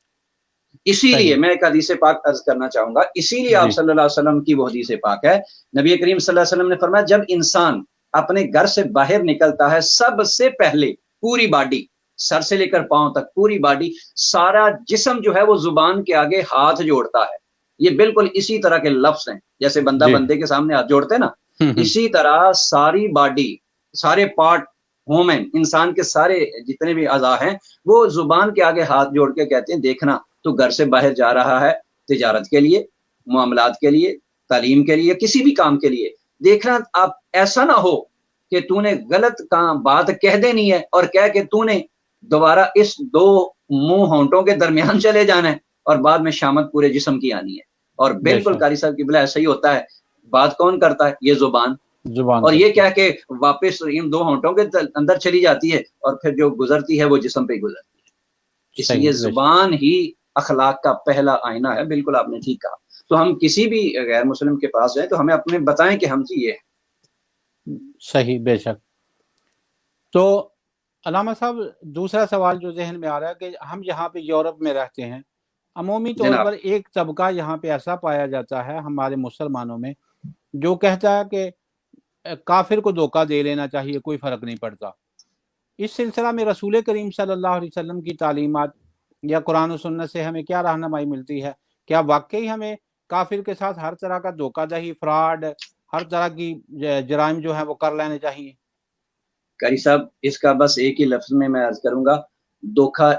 इसीलिए मैं एक हदीस पाक अर्ज करना चाहूंगा, इसीलिए आप सल्लल्लाहु अलैहि वसल्लम की वो हदीस पाक है, नबी करीम सल्लल्लाहु अलैहि वसल्लम ने फरमाया, जब इंसान अपने घर से बाहर निकलता है, सबसे पहले पूरी बॉडी, सर से लेकर पांव तक पूरी बॉडी, सारा जिस्म जो है वो जुबान के आगे हाथ जोड़ता है। ये बिल्कुल इसी तरह के लफ्ज हैं, जैसे बंदा बंदे के सामने हाथ जोड़ते हैं ना, इसी तरह सारी बॉडी, सारे पार्ट, ह्यूमन इंसान के सारे जितने भी अज़ा हैं, वो जुबान के आगे हाथ जोड़ के कहते हैं, देखना तो घर से बाहर जा रहा है तिजारत के लिए, मामलात के लिए, तालीम के लिए, किसी भी काम के लिए, देखना आप ऐसा ना हो कि तूने गलत काम बात कह देनी है और कह के तूने दोबारा इस दो मुंह होंठों के दरमियान चले जाना है और बाद में शामत पूरे जिस्म की आनी है। और बिल्कुल कारी साहब की बिला ऐसा ही होता है। बात कौन करता है? ये जुबान और ये क्या के वापस इन दो होंठों के अंदर चली जाती है और फिर जो गुजरती है वो जिस्म पे गुजरती है। इसलिए जुबान ही अखलाक का पहला आईना है। बिल्कुल आपने ठीक कहा। तो हम किसी भी गैर मुस्लिम के पास जाए तो हमें अपने बताएं कि हम जी ये सही, बेशक। तो अलामा साहब, दूसरा सवाल जो जहन में आ रहा है कि हम यहाँ पे यूरोप में रहते हैं, अमूमी तौर पर एक तबका यहाँ पे ऐसा पाया जाता है हमारे मुसलमानों में जो कहता है कि काफिर को धोखा दे लेना चाहिए, कोई फर्क नहीं पड़ता। इस सिलसिला में रसूल करीम सल्लल्लाहु अलैहि वसल्लम की तालीमात या कुरान और सुन्नत से हमें क्या रहनुमाई मिलती है? क्या वाकई हमें काफिर के साथ हर तरह का धोखाधड़ी, फ्रॉड, हर तरह की जराइम जो है वो कर लेने चाहिए? कारी साहब, इसका बस एक ही लफ्ज में मैं अर्ज करूंगा, धोखा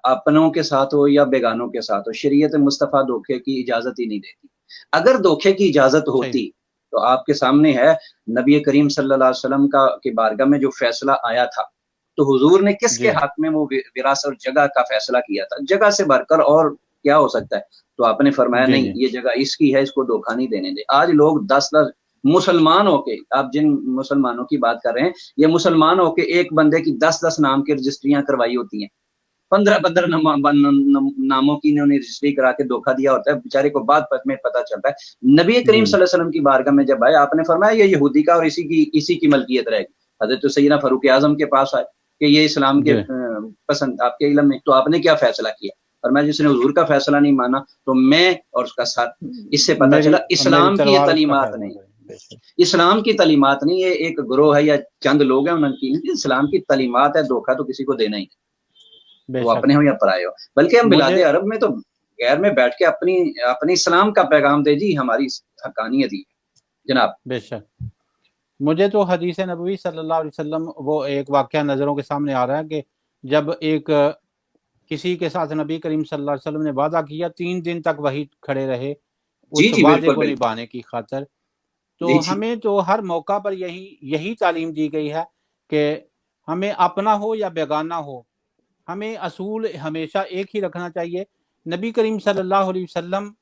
अपनों के साथ हो या बेगानों के साथ हो, शरीयत मुस्तफ़ा धोखे की इजाजत ही नहीं देती। अगर धोखे की इजाजत होती तो आपके सामने है नबी करीम सल्लल्लाहु अलैहि वसल्लम का की बारगाह में जो फैसला आया था, तो हुजूर ने किसके हक में वो विरासत और जगह का फैसला किया था? जगह से बढ़कर और क्या हो सकता है? तो आपने फरमाया नहीं, ये जगह इसकी है, इसको धोखा नहीं देने दे। आज लोग 10-10 मुसलमान होके, आप जिन मुसलमानों की बात कर रहे हैं, ये मुसलमान होके एक बंदे की 10-10 नाम की रजिस्ट्रियां करवाई होती हैं, 15-15 नामों की इन्होंने रजिस्ट्री करा के धोखा दिया होता है, बेचारे को बाद में पता चलता है। नबी करीम सल्लल्लाहु अलैहि वसल्लम की बारगाह में जब आए, आपने फरमाया ये यहूदी का और इसी की मलकियत रहेगी। हजरत सैयदना फारूक आजम के पास आए कि ये इस्लाम के पसंद आपके इल्म में, तो आपने क्या फैसला किया? और मैं जिसने हुजूर का फैसला नहीं माना तो मैं और उसका साथ। इससे पता चला इस्लाम की ये तालीमात नहीं, इस्लाम की तालीमात नहीं, ये एक ग्रोह है या चंद लोग हैं उनकी, इस्लाम की तालीमात है, धोखा तो किसी को देना ही नहीं, वो अपने हो या पराये हो। बल्कि हम बिलादे अरब में तो गैर में बैठ के अपनी इस्लाम का पैगाम दे जी, हमारी हकानियत ही जनाब। बेशक, मुझे तो हदीस नबवी सल्लल्लाहु अलैहि वसल्लम वो एक वाक़या नज़रों के सामने आ रहा है कि जब एक किसी के साथ नबी करीम सल्लल्लाहु अलैहि वसल्लम ने वादा किया, 3 दिन तक वही खड़े रहे उस वादे को निभाने की खातिर। तो हमें तो हर मौका पर यही तालीम दी गई है कि हमें अपना हो या बेगाना हो, हमें असूल हमेशा एक ही रखना चाहिए। नबी करीम सल्लल्लाहु अलैहि वसल्लम,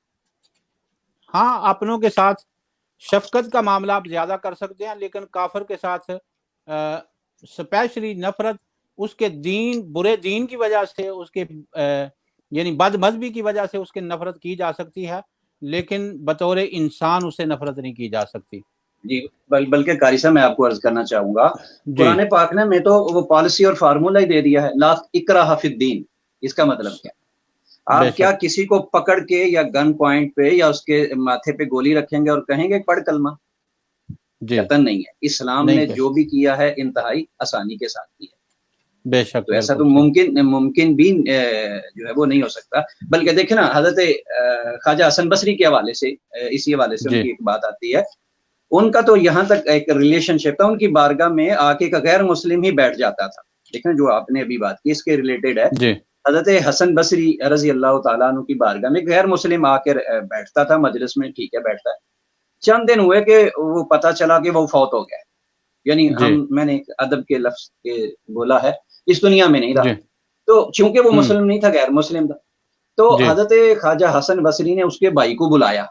हाँ, अपनों के साथ शफकत का मामला आप ज्यादा कर सकते हैं, लेकिन काफिर के साथ स्पेशली नफरत उसके बुरे दीन की वजह से, उसके यानी बदमज़हबी की वजह से उसकी नफरत की जा सकती है, लेकिन बतौर इंसान उससे नफरत नहीं की जा सकती। जी, बल्कि कारी साहब मैं आपको अर्ज करना चाहूंगा, कुरान पाक ने में तो वो पॉलिसी और फार्मूला ही दे दिया है, ला इकराह फिद्दीन। इसका मतलब क्या? आप क्या किसी को पकड़ के या गन पॉइंट पे या उसके माथे पे गोली रखेंगे और कहेंगे पढ़ कलमा? कतन नहीं है। इस्लाम ने जो भी किया है इंतहाई आसानी के साथ किया। बेशक, तो ऐसा तो मुमकिन भी जो है वो नहीं हो सकता। बल्कि देखे ना, हजरत ख्वाजा हसन बसरी के हवाले से, इसी हवाले से उनकी एक बात आती है, उनका तो यहाँ तक एक रिलेशनशिप था, उनकी बारगाह में आके एक गैर मुस्लिम ही बैठ जाता था। देखें जो आपने अभी बात की इसके रिलेटेड है, हजरत हसन बसरी रजी अल्लाह तआला अन्हु की बारगाह में गैर मुस्लिम आकर बैठता था मजलिस में, ठीक है बैठता है। चंद दिन हुए कि वो पता चला कि वो फौत हो गया, यानी मैंने एक अदब के लफ्ज के बोला है, इस दुनिया में नहीं रहा। तो चूंकि वो मुस्लिम नहीं था, गैर मुस्लिम था, तो हजरत ख्वाजा हसन बसरी ने उसके भाई को बुलाया,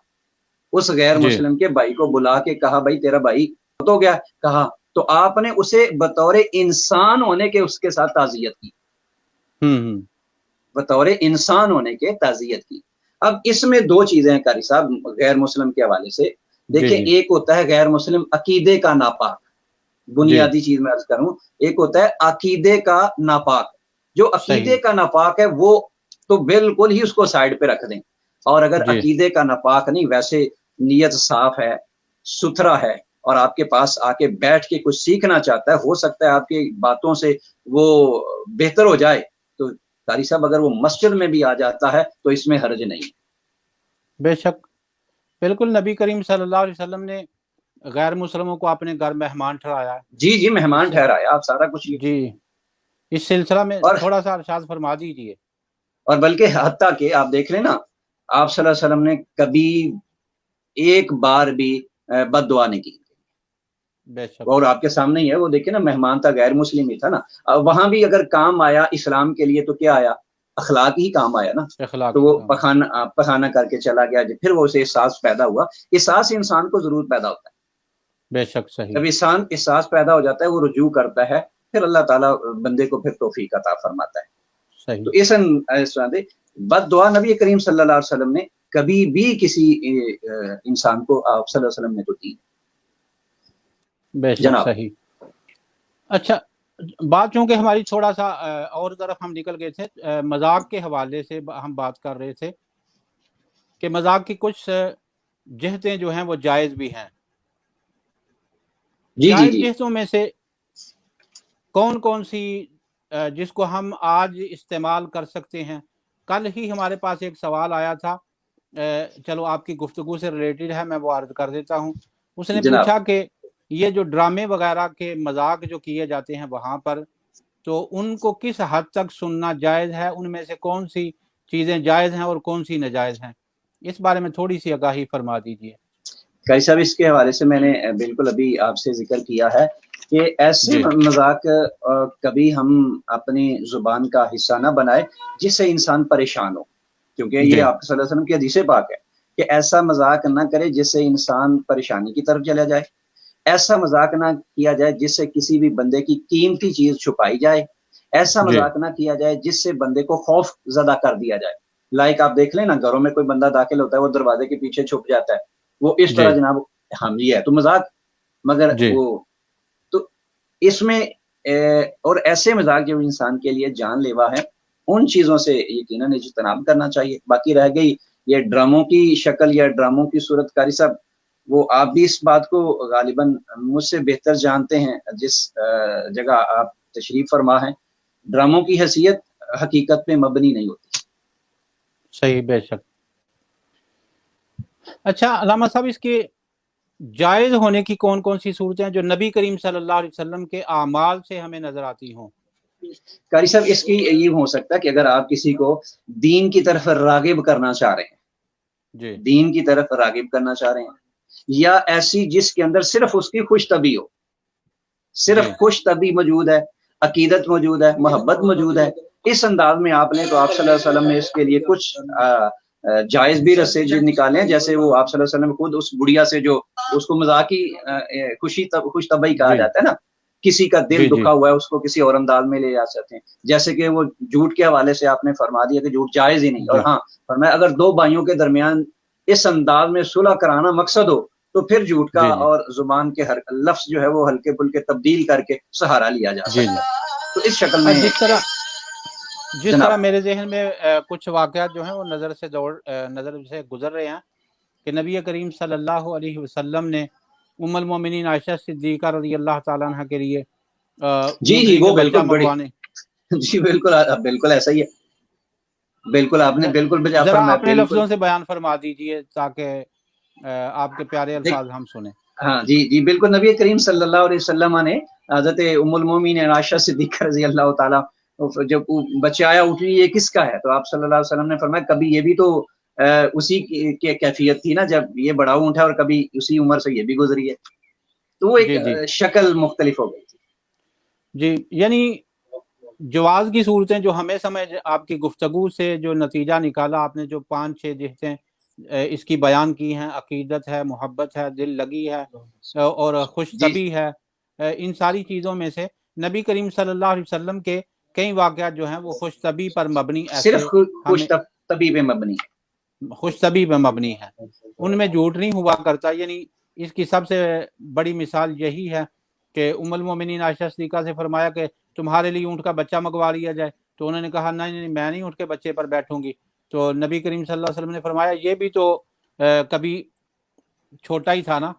उस गैर मुस्लिम के भाई को बुला के कहा, भाई तेरा भाई फौत हो गया। कहा तो आपने उसे बतौर इंसान होने के उसके साथ ताज़ियत की, बतौर इंसान होने के ताज़ियत की। अब इसमें दो चीजें हैं कारी साहब गैर मुस्लिम के हवाले से। देखिए, एक होता है गैर मुस्लिम अकीदे का नापाक, बुनियादी चीज मैं अर्ज करूं, एक होता है अकीदे का नापाक। जो अकीदे का नापाक है वो तो बिल्कुल ही उसको साइड पे रख दें, और अगर अकीदे का नापाक नहीं, वैसे नीयत साफ है, सुथरा है, और आपके पास आके बैठ के कुछ सीखना चाहता है, हो सकता है आपकी बातों से वो बेहतर हो जाए, तो कारी साहब अगर वो मस्जिद में भी आ जाता है तो इसमें हर्ज नहीं। बेशक, बिल्कुल, नबी करीम सल्लल्लाहु अलैहि वसल्लम ने गैर मुस्लिमों को अपने घर मेहमान ठहराया। जी, मेहमान ठहराया, आप सारा कुछ जी, इस सिलसिला में थोड़ा सा इरशाद फरमा दीजिए। और बल्कि हत्ता के आप देख लें ना, आप सल्लल्लाहु अलैहि वसल्लम ने कभी एक बार भी बद्दुआ नहीं की, और आपके सामने ही है, वो देखिए ना, मेहमान था, गैर मुस्लिम ही था ना। वहां भी अगर काम आया इस्लाम के लिए तो क्या आया? अखलाक ही काम आया ना। तो वो पखाना करके चला गया, फिर वो उसे एहसास पैदा हुआ। एहसास इंसान को जरूर पैदा होता है, बेशक सही। जब इंसान एहसास पैदा हो जाता है, वो रुजू करता है, फिर अल्लाह ताला बंदे को फिर तौफीक अता फरमाता है। सही। तो इस बद्दुआ नबी करीम सल्लल्लाहु अलैहि वसल्लम ने कभी भी किसी इंसान को आप सल्लल्लाहु अलैहि वसल्लम ने तो दी। बेशक सही। अच्छा, बात चूंकि हमारी थोड़ा सा और तरफ हम निकल गए थे, मजाक के हवाले से हम बात कर रहे थे कि मजाक की कुछ जिहतें जो हैं वो जायज़ भी हैं। जायज़ जिहतों में से कौन कौन सी जिसको हम आज इस्तेमाल कर सकते हैं। कल ही हमारे पास एक सवाल आया था, चलो आपकी गुफ्तगू से रिलेटेड है, मैं वो अर्ज कर देता हूँ। उसने जनाब पूछा कि ये जो ड्रामे वगैरह के मजाक जो किए जाते हैं वहाँ पर, तो उनको किस हद तक सुनना जायज़ है, उनमें से कौन सी चीज़ें जायज़ हैं और कौन सी नाजायज़ हैं, इस बारे में थोड़ी सी आगाही फरमा दीजिए। कई साहब इसके हवाले से मैंने बिल्कुल अभी आपसे जिक्र किया है कि ऐसे जी मजाक कभी हम अपनी जुबान का हिस्सा ना बनाए जिससे इंसान परेशान हो, क्योंकि ये जी आप सल्लल्लाहु अलैहि वसल्लम की हदीस पाक है कि ऐसा मजाक ना करे जिससे इंसान परेशानी की तरफ चला जाए, ऐसा मजाक ना किया जाए जिससे किसी भी बंदे की कीमती चीज छुपाई जाए, ऐसा जी मजाक ना किया जाए जिससे बंदे को खौफ ज़दा कर दिया जाए। लाइक आप देख लें ना, घरों में कोई बंदा दाखिल होता है, वो दरवाजे के पीछे छुप जाता है, वो इस जी तरह जनाब हम ये है तो मजाक, मगर जी वो तो इसमें और ऐसे मजाक जो इंसान के लिए जानलेवा है, उन चीजों से यकीनन इज्तनाब करना चाहिए। बाकी रह गई ये ड्रामों की शक्ल या ड्रामों की सूरत, कारी साहब वो आप भी इस बात को गालिबन मुझसे बेहतर जानते हैं, जिस जगह आप तशरीफ फरमा हैं, ड्रामों की हैसियत हकीकत पे मबनी नहीं होती। सही, बेशक। अच्छा अल्लामा साहब, इसके जायज़ होने की कौन कौन सी सूरतें हैं जो नबी करीम सल्लल्लाहु अलैहि वसल्लम के आमाल से हमें नजर आती हों। कारी साहब इसकी ये हो सकता है कि अगर आप किसी को दीन की तरफ रागिब करना चाह रहे हैं, जी दीन की तरफ रागिब करना चाह रहे हैं, या ऐसी जिसके अंदर सिर्फ उसकी खुश तबी हो, सिर्फ जी खुश तबी मौजूद है, अकीदत मौजूद है, मोहब्बत मौजूद है, इस अंदाज में आपने तो आप सल्लल्लाहु अलैहि वसल्लम ने इसके लिए कुछ जायज भी रस्से जो निकाले हैं, जैसे वो आप सल्लल्लाहु अलैहि वसल्लम खुद उस बुढ़िया से जो उसको मजाकी खुश तबई कहा जी जाता है ना, किसी का दिल जी जी दुखा हुआ है उसको किसी और अंदाज में ले जा सकते हैं, जैसे कि वो झूठ के हवाले से आपने फरमा दिया कि झूठ जायज ही नहीं। और जी हाँ फरमाया अगर दो भाइयों के दरमियान इस अंदाज में सुलह कराना मकसद हो तो फिर झूठ का जी जी और जुबान के हर लफ्ज जो है वो हल्के फुल्के तब्दील करके सहारा लिया जा जी सकता जी। है। तो इस शक्ल में जिस तरह जनाब मेरे जहन में कुछ वाक़यात जो हैं वो नज़र से गुजर रहे हैं कि नबी करीम सल्लल्लाहु अलैहि वसल्लम ने उम्मुल मोमिनीन आयशा सिद्दीक़ा रज़ियल्लाहु ताला अन्हा के लिए जी जी ऊँटनी वो से बच्चा बिल्कुल बड़ी मंगवाने। जी बिल्कुल बिल्कुल ऐसा ही है, बिल्कुल आपने बिल्कुल बजा ज़रा फरमाया अपने बिल्कुल। लफ्ज़ों से बयान फरमा दीजिए ताकि आपके प्यारे देख अल्फाज हम सुने। हाँ जी जी बिल्कुल, नबी करीम सल्लल्लाहु अलैहि वसल्लम ने हज़रत उम्मुल मोमिनीन आयशा सिद्दीक़ा रज़ियल्लाहु ताला जब बच्चा आया उठी ये किसका है, तो आप सल्लल्लाहु अलैहि वसल्लम ने फरमाया कभी ये भी तो उसी की कैफियत थी ना जब ये बड़ा ऊँट है, और कभी उसी उम्र से ये भी गुजरी है, तो वो एक जी जी शक्ल मुख्तलिफ हो गई थी। जी, यानी जवाज़ की सूरतें जो हमें समझ आपकी गुफ्तगू से जो नतीजा निकाला आपने, जो 5-6 जिहतें इसकी बयान की हैं, अकीदत है, मोहब्बत है, दिल लगी है और खुश जी तबी है, इन सारी चीज़ों में से नबी करीम सल्लल्लाहु अलैहि वसल्लम के कई वाक़यात जो हैं वो खुश तबी पर मबनी सिर्फ ऐसे खुश हमें तबी पे मबनी खुश तबी पर मबनी है, उनमें झूठ नहीं हुआ करता। यानी इसकी सबसे बड़ी मिसाल यही है कि उम्मुल मोमिनीन आयशा सिद्दीक़ा से फरमाया कि तुम्हारे लिए ऊँट का बच्चा मंगवा लिया जाए, तो उन्होंने कहा नहीं नहीं मैं नहीं ऊँट के बच्चे पर बैठूंगी। तो नबी करीम सल्लल्लाहु अलैहि वसल्लम ने फरमाया ये भी तो कभी छोटा ही था ना,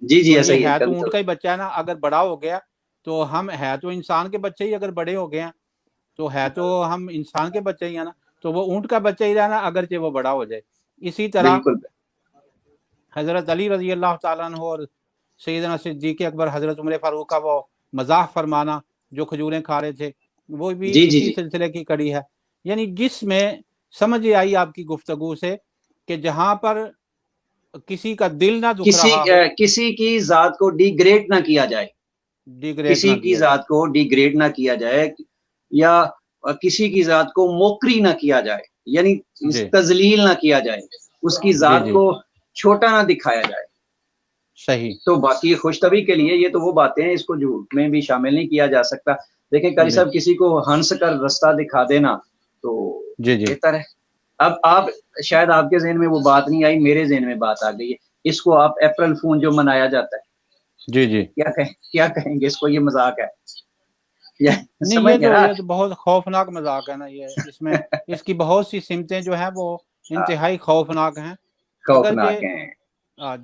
जी जी तो ऐसा ये ही है है तो कभी ऊँट का ही बच्चा है ना, अगर बड़ा हो गया तो हम है तो इंसान के बच्चे ही, अगर बड़े हो गए हैं तो है तो हम इंसान के बच्चे ही है ना, तो वो ऊँट का बच्चा ही रहना अगरचे वो बड़ा हो जाए। इसी तरह बिल्कुल हज़रत अली रज़ी अल्लाह ताला अन्हु और सैयदना सिद्दीक़ अकबर हज़रत उमर फ़ारूक का वो मज़ाक फरमाना जो खजूरें खा रहे थे, वो भी जी जी इसी जी सिलसिले की कड़ी है। यानी जिसमें समझ आई आपकी गुफ्तगू से कि जहाँ पर किसी का दिल ना दुख रहा हो, किसी की जात को डिग्रेड ना किया जाए, डिग्रेड किसी ना की किया जाए। जात को डिग्रेड ना किया जाए, या किसी की जात को मोकरी ना किया जाए, यानी जी तजलील ना किया जाए, उसकी जी जात जी को छोटा ना दिखाया जाए। सही। तो बाकी खुशतबी के लिए ये तो वो बातें हैं, इसको झूठ में भी शामिल नहीं किया जा सकता। देखें कारी साहब किसी को हंस कर रास्ता दिखा देना तो जी जी बेहतर है। अब आप शायद आपके ज़हन में वो बात नहीं आई, मेरे ज़हन में बात आ गई है। इसको आप अप्रैल फूल जो मनाया जाता है, जी जी। क्या कहेंगे इसको, ये मजाक है या नहीं समझ गए ना? ये तो बहुत खौफनाक मजाक है ना ये, इसमें इसकी बहुत सी सिमतें जो है वो इंतहाई खौफनाक हैं। अगर खौफनाक जे हैं। आ,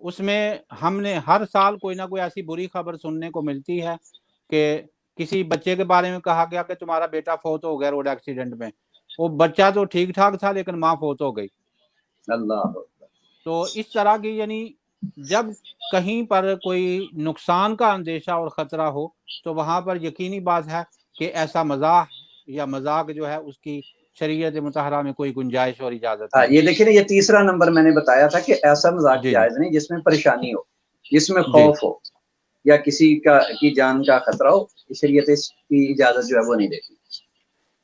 उसमें हमने हर साल कोई ना कोई ऐसी बुरी खबर सुनने को मिलती है कि किसी बच्चे के बारे में कहा गया कि तुम्हारा बेटा फौत हो गया रोड एक्सीडेंट में, वो बच्चा तो ठीक ठाक था लेकिन माँ फौत हो गई। अल्लाह। तो इस तरह की यानी जब कहीं पर कोई नुकसान का अंदेशा और ख़तरा हो तो वहाँ पर यकीनी बात है कि ऐसा मजाक या मजाक जो है उसकी शरीयत मुतहरा में कोई गुंजाइश और इजाज़त हाँ, नहीं। ये देखिए ना, ये तीसरा नंबर मैंने बताया था कि ऐसा मजाक जी जायज़ नहीं जिसमें परेशानी हो, जिसमें जी खौफ हो या किसी की जान का खतरा हो, शरीयत इसकी इजाज़त जो है वो नहीं देती।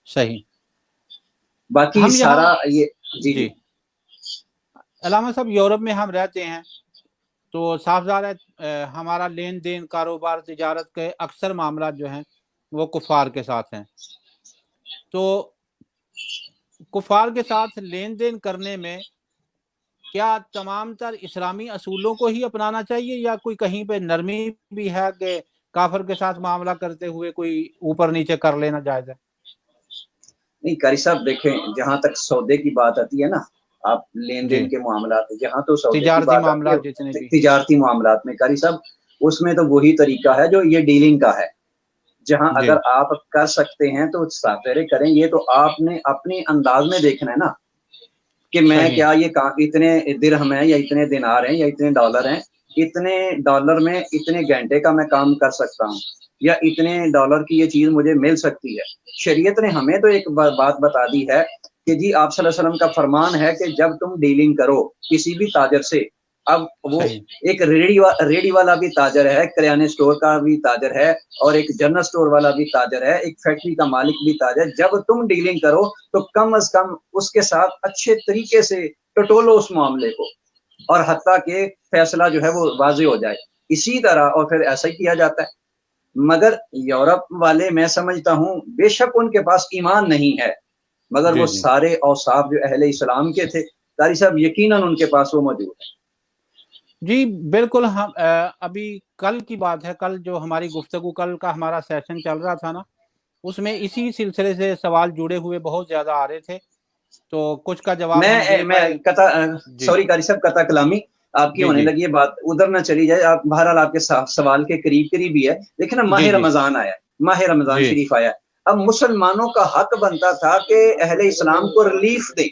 सही। बाकी हम सारा यहाँ ये जी जी अलामा साहब यूरोप में हम रहते हैं तो साफ ज़ाहिर है हमारा लेन देन कारोबार तिजारत के अक्सर मामला जो हैं वो कुफ़ार के साथ हैं। तो कुफ़ार के साथ लेन देन करने में क्या तमाम तर इस्लामी असूलों को ही अपनाना चाहिए या कोई कहीं पे नरमी भी है कि काफिर के साथ मामला करते हुए कोई ऊपर नीचे कर लेना जायज़ है? नहीं कारी साहब, देखें जहां तक सौदे की बात आती है ना, आप लेन देन जी के मामलात में जहां तो सौदे की तिजारती बात आती मामला है, जितने भी तिजारती मामलात में कारी साहब, उसमें तो वही तरीका है जो ये डीलिंग का है। जहां जी अगर आप कर सकते हैं तो साफेरे करें, ये तो आपने अपने अंदाज में देखना है ना कि मैं सही क्या ये इतने दिरहम है या इतने दिनार हैं या इतने डॉलर हैं, इतने डॉलर में इतने घंटे का मैं काम कर सकता हूँ या इतने डॉलर की ये चीज मुझे मिल सकती है। शरीयत ने हमें तो एक बात बता दी है कि जी आप सल्लल्लाहु अलैहि वसल्लम का फरमान है कि जब तुम डीलिंग करो किसी भी ताजर से, अब वो सही एक रेडी वाला भी ताजर है, किराने स्टोर का भी ताजर है और एक जनरल स्टोर वाला भी ताजर है, एक फैक्ट्री का मालिक भी ताजर। जब तुम डीलिंग करो तो कम अज कम उसके साथ अच्छे तरीके से टटोलो उस मामले को और हत्ता के फैसला जो है वो वाज़ेह हो जाए। इसी तरह और फिर ऐसा ही किया जाता है। मगर यूरोप वाले मैं समझता हूँ बेशक उनके पास ईमान नहीं है, मगर जी वो जी सारे औसाफ जो अहले इस्लाम के थे कारी साहब यकीनन उनके पास वो मौजूद है। जी बिल्कुल। हम अभी कल की बात है, कल जो हमारी गुफ्तगू कल का हमारा सेशन चल रहा था ना, उसमें इसी सिलसिले से सवाल जुड़े हुए बहुत ज्यादा आ रहे थे, तो कुछ का जवाब हम दे मैं पाए। कता जी सॉरी कारी साहब, कता कलामी आपकी जी होने जी लगी है, बात उधर ना चली जाए। आप बहरहाल आपके सवाल के करीब करीब ही है। देखिए ना, जी माह जी रमजान आया, माह रमजान जी शरीफ आया। अब मुसलमानों का हक बनता था कि अहले इस्लाम को रिलीफ दे।